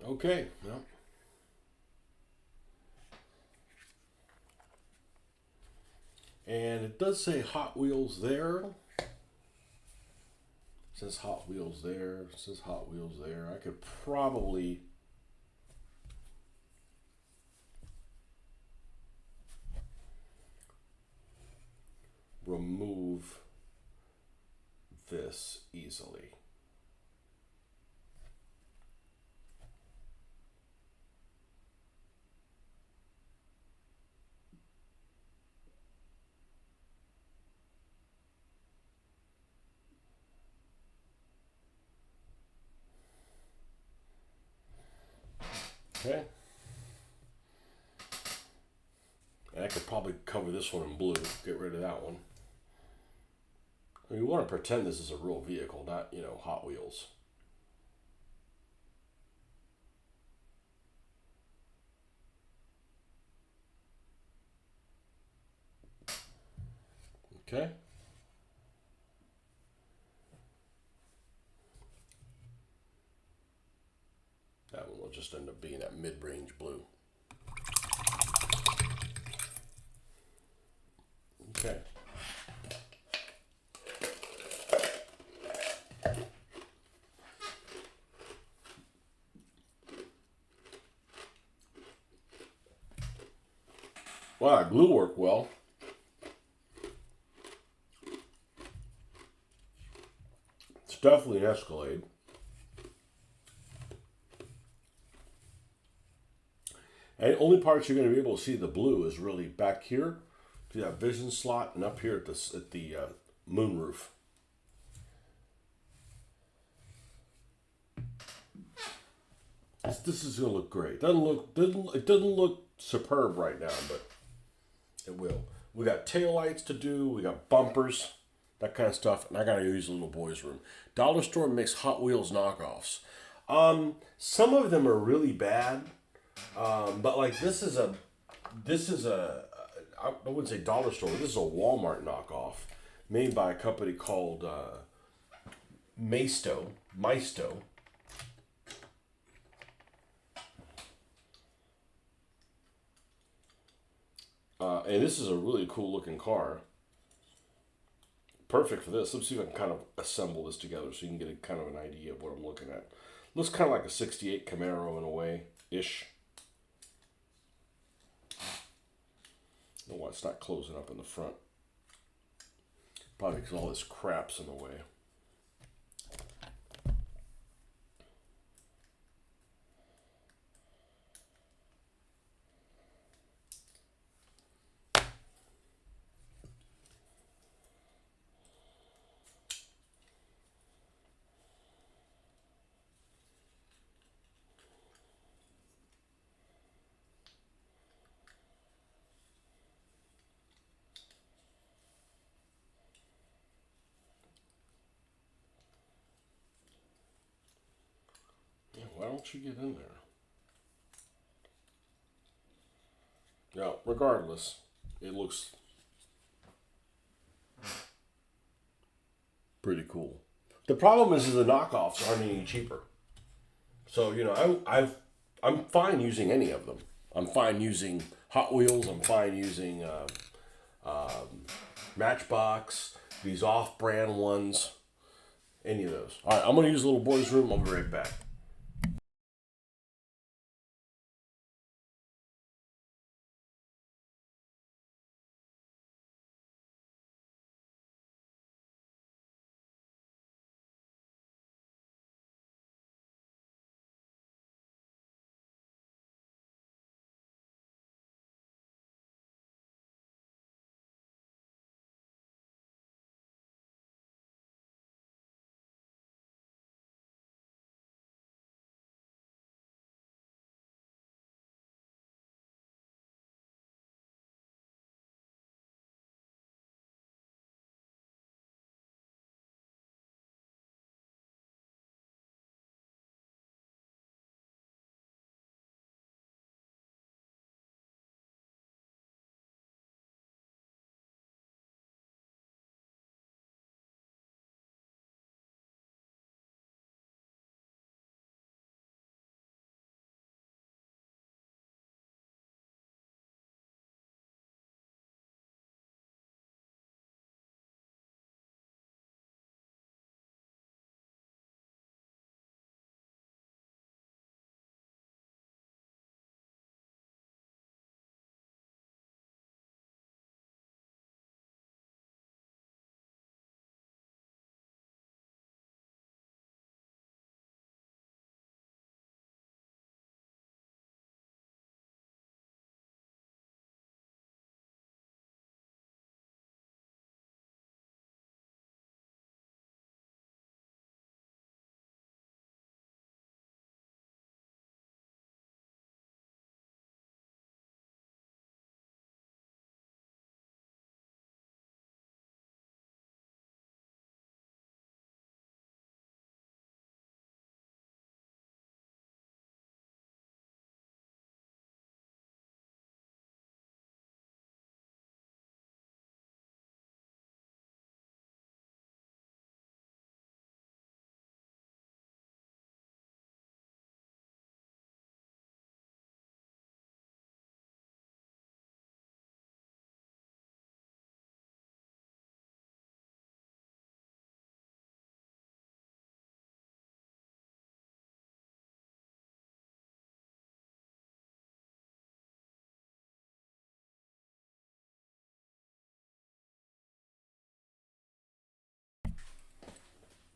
Speaker 1: Okay, well. And it does say Hot Wheels there. It says Hot Wheels there. It says Hot Wheels there. I could probably remove this easily. Okay. And I could probably cover this one in blue, get rid of that one. I mean, we want to pretend this is a real vehicle, not, Hot Wheels. Okay. That one will just end up being that mid-range blue. Okay. Well, that glue worked well. It's definitely an Escalade. And the only parts you're going to be able to see the blue is really back here to that vision slot and up here at the moonroof. This is going to look great. It doesn't look superb right now, but it will. We got taillights to do. We got bumpers, that kind of stuff. And I got to use a little boy's room. Dollar Store makes Hot Wheels knockoffs. Some of them are really bad. But like this is a I wouldn't say dollar store. This is a Walmart knockoff made by a company called Maisto. And this is a really cool looking car. Perfect for this. Let's see if I can kind of assemble this together so you can get a kind of an idea of what I'm looking at. Looks kind of like a 68 Camaro in a way-ish. I don't know why it's not closing up in the front. Probably because all this crap's in the way. Why don't you get in there? Now, regardless, it looks pretty cool. The problem is the knockoffs aren't any cheaper. So I'm fine using any of them. I'm fine using Hot Wheels. I'm fine using Matchbox. These off-brand ones. any of those. All right, I'm going to use a little boys' room. I'll be right back.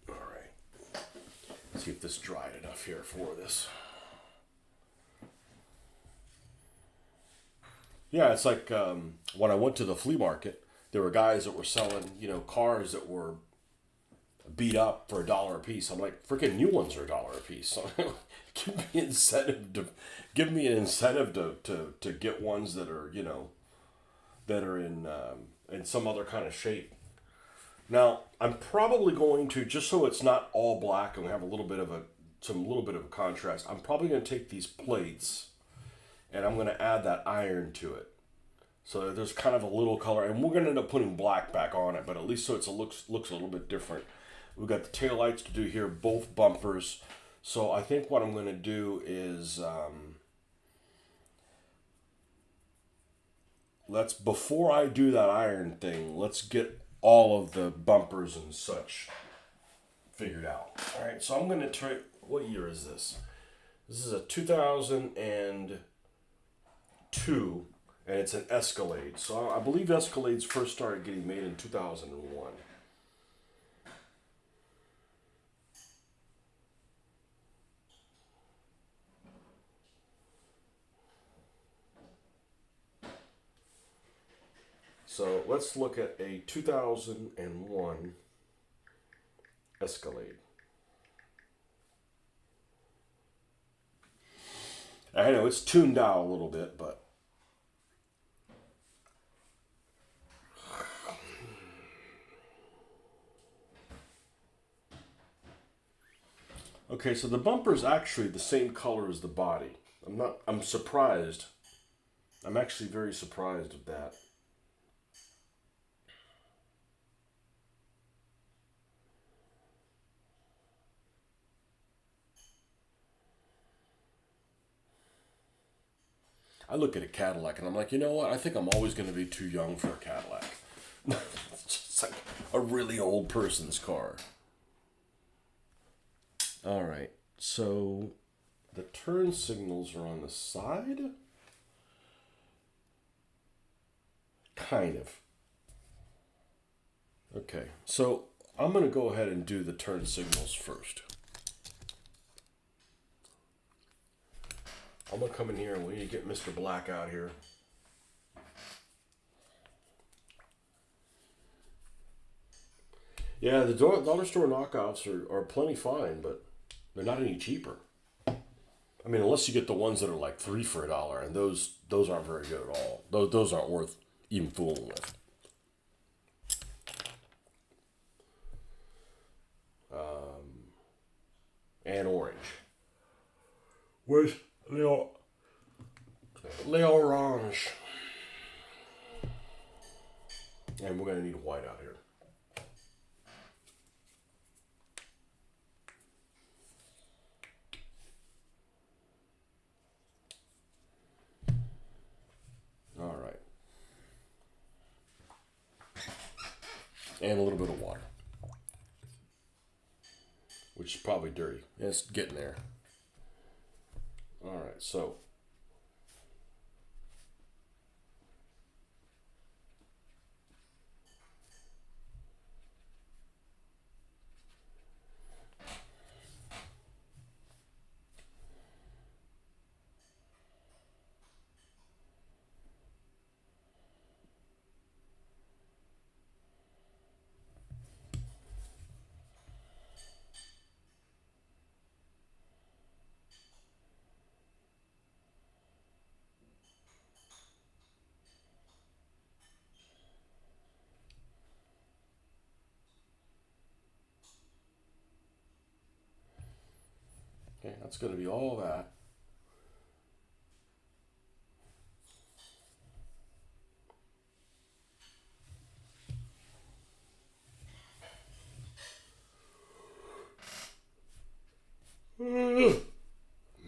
Speaker 1: All right. Let's see if this dried enough here for this. Yeah, it's like when I went to the flea market, there were guys that were selling, cars that were beat up for $1 a piece. I'm like, freaking new ones are $1 a piece. So give me an incentive to get ones that are in some other kind of shape. Now I'm probably going to, just so it's not all black and we have a little bit of a contrast. I'm probably going to take these plates and I'm going to add that iron to it. So there's kind of a little color, and we're going to end up putting black back on it, but at least so it looks a little bit different. We've got the taillights to do here, both bumpers. So I think what I'm going to do is before I do that iron thing, let's get all of the bumpers and such figured out. All right, so I'm going to try. What year is this? This is a 2002. And it's an Escalade. So I believe Escalades first started getting made in 2001. So let's look at a 2001 Escalade. I know it's tuned out a little bit, but okay, so the bumper is actually the same color as the body. I'm surprised. I'm actually very surprised at that. I look at a Cadillac and I'm like, you know what? I think I'm always going to be too young for a Cadillac. It's just like a really old person's car. All right. So the turn signals are on the side? Kind of. Okay. So I'm going to go ahead and do the turn signals first. I'm going to come in here and we need to get Mr. Black out here. Yeah, the dollar store knockoffs are plenty fine, but they're not any cheaper. I mean, unless you get the ones that are like three for $1, and those aren't very good at all. Those aren't worth even fooling with. And orange. Where's Le Orange? And we're gonna need white out here. All right. And a little bit of water. Which is probably dirty. It's getting there. All right, so okay, that's going to be all that.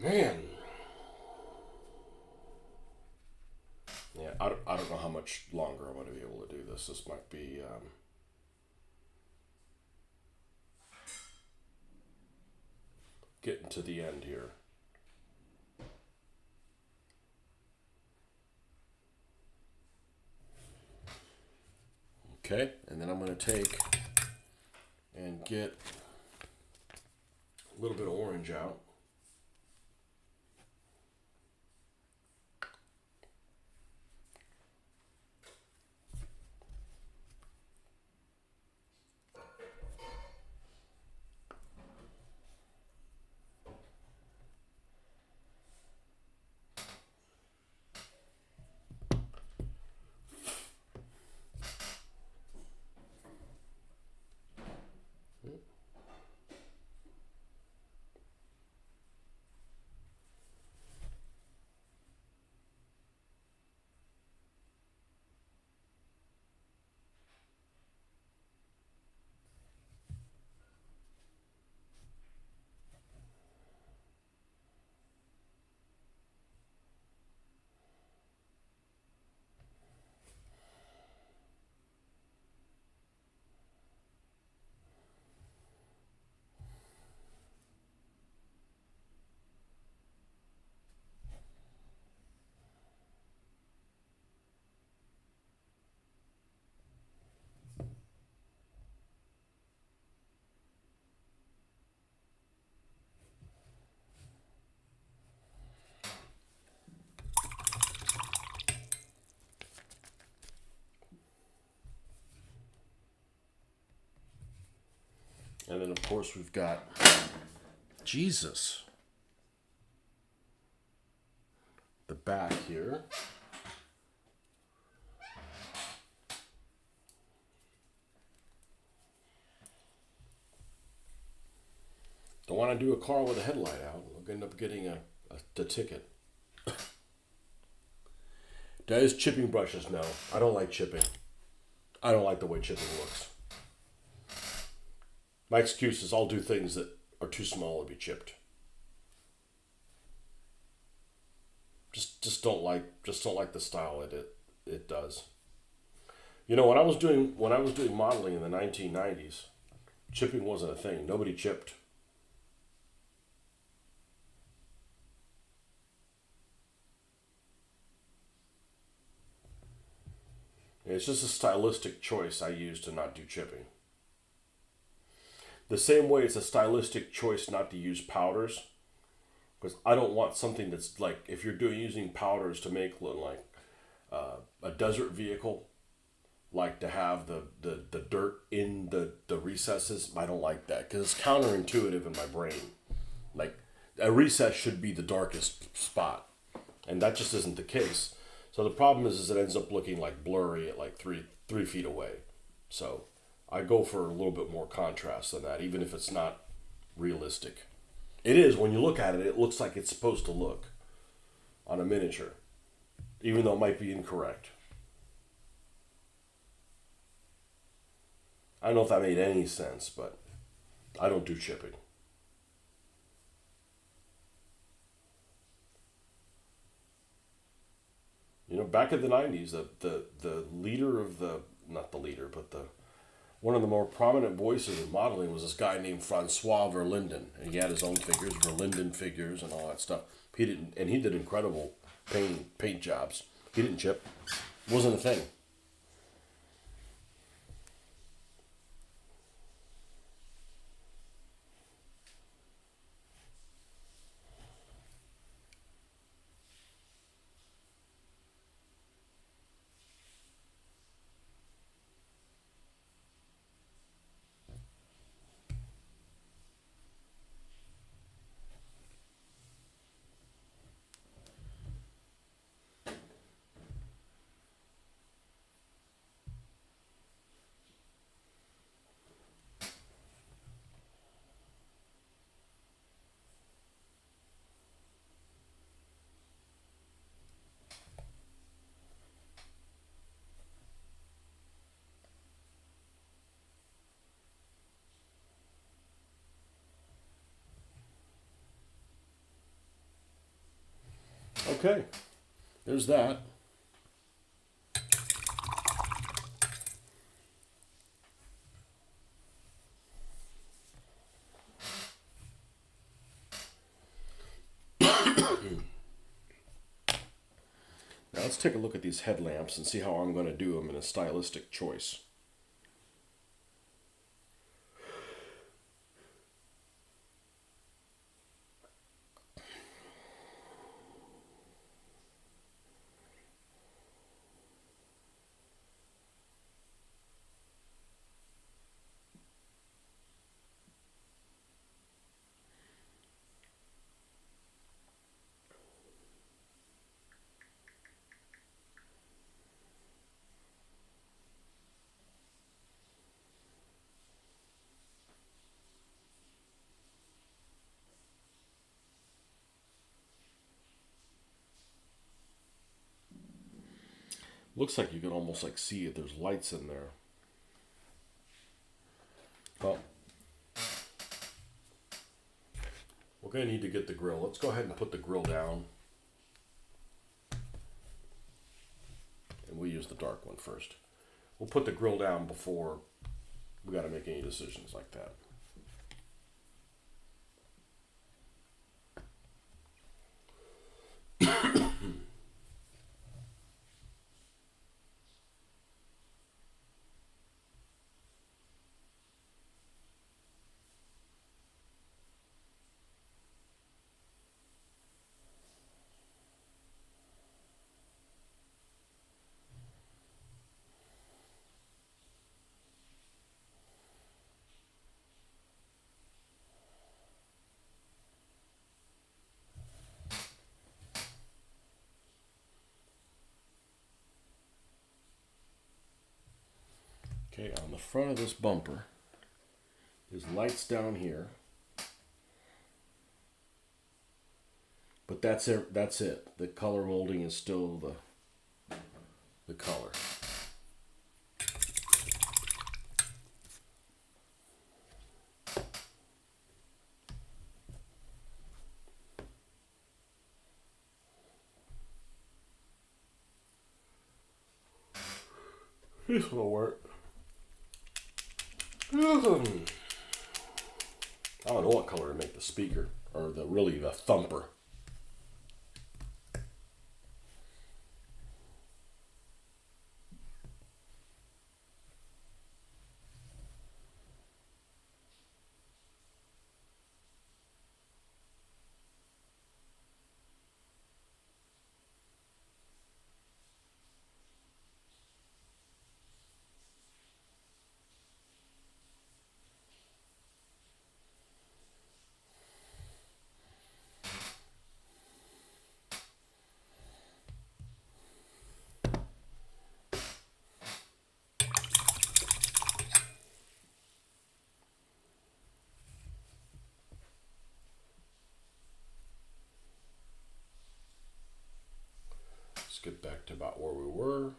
Speaker 1: Man. Yeah, I don't know how much longer I'm going to be able to do this. This might be getting to the end here. Okay, and then I'm going to take and get a little bit of orange out. And then, of course, we've got Jesus. The back here. Don't want to do a car with a headlight out. We'll end up getting the ticket. Does chipping brushes? No, I don't like chipping. I don't like the way chipping looks. My excuse is I'll do things that are too small to be chipped. Just don't like the style it does. You know, when I was doing modeling in the 1990s, chipping wasn't a thing. Nobody chipped. It's just a stylistic choice I use to not do chipping. The same way it's a stylistic choice not to use powders, because I don't want something that's like, if you're using powders to make like a desert vehicle, like to have the dirt in the recesses. I don't like that because it's counterintuitive in my brain. Like a recess should be the darkest spot, and that just isn't the case. So the problem is it ends up looking like blurry at like three feet away. So I go for a little bit more contrast than that, even if it's not realistic. It is, when you look at it, it looks like it's supposed to look on a miniature, even though it might be incorrect. I don't know if that made any sense, but I don't do chipping. You know, back in the 90s, the leader of the, not the leader, but the one of the more prominent voices in modeling was this guy named Francois Verlinden, and he had his own figures, Verlinden figures, and all that stuff. He did incredible paint jobs. He didn't chip, wasn't a thing. Okay, there's that. Now let's take a look at these headlamps and see how I'm going to do them in a stylistic choice. Looks like you can almost like see if there's lights in there. Well, we're going to need to get the grill. Let's go ahead and put the grill down. And we'll use the dark one first. We'll put the grill down before we got to make any decisions like that. Okay, on the front of this bumper, there's lights down here. But that's it. That's it. The color molding is still the color. This will work. I don't know what color to make the speaker, or the thumper. get back to about where we were.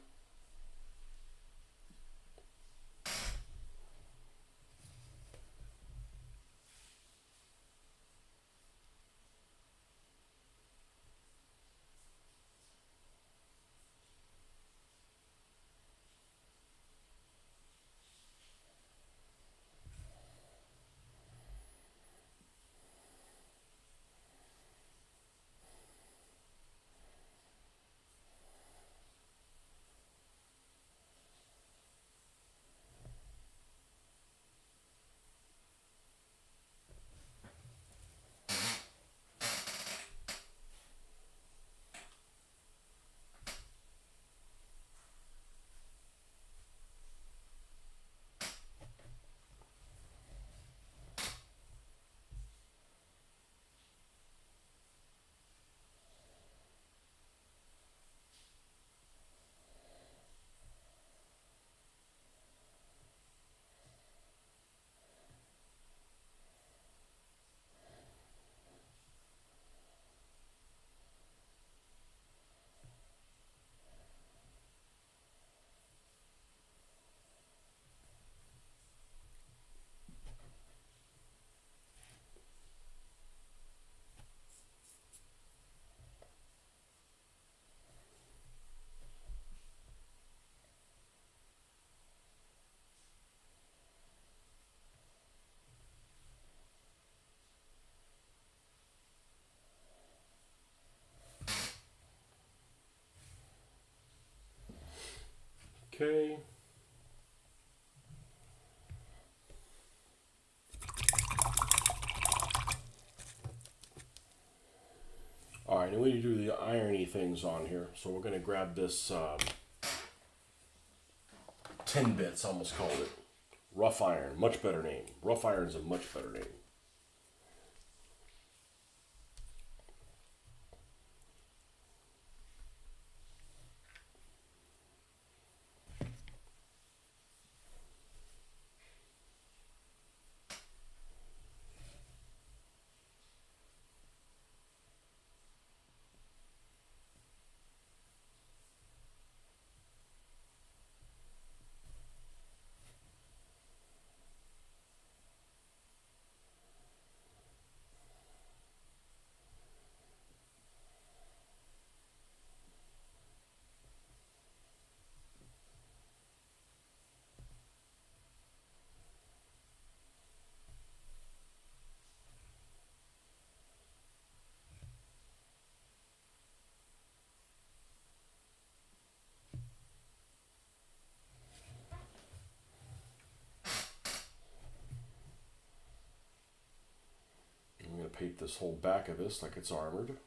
Speaker 1: Okay. All right, and we need to do the irony things on here. So we're going to grab this 10 bits, I almost called it. Rough iron, much better name. Rough iron's a much better name. I'm going to paint this whole back of this like it's armored.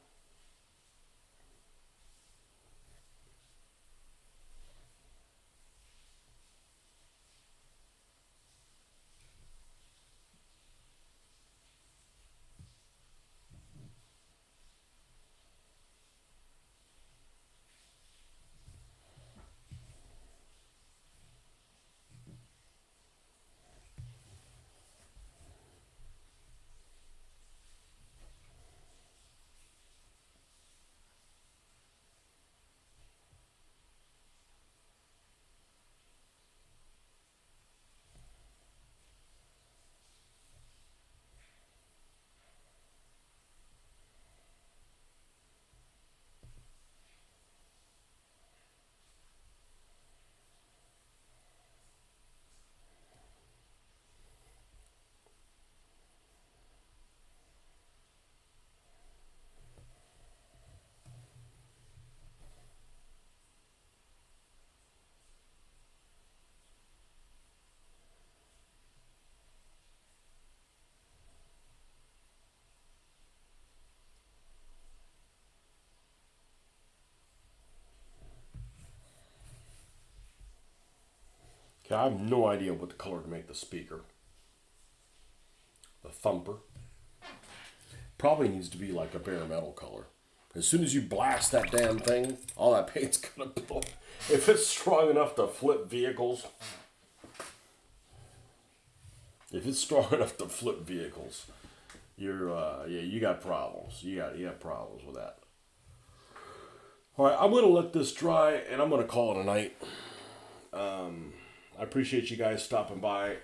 Speaker 1: Okay, I have no idea what the color to make the speaker. The thumper. Probably needs to be like a bare metal color. As soon as you blast that damn thing, all that paint's gonna blow. If it's strong enough to flip vehicles, you're yeah, you got problems. You got problems with that. All right, I'm going to let this dry and I'm going to call it a night. I appreciate you guys stopping by.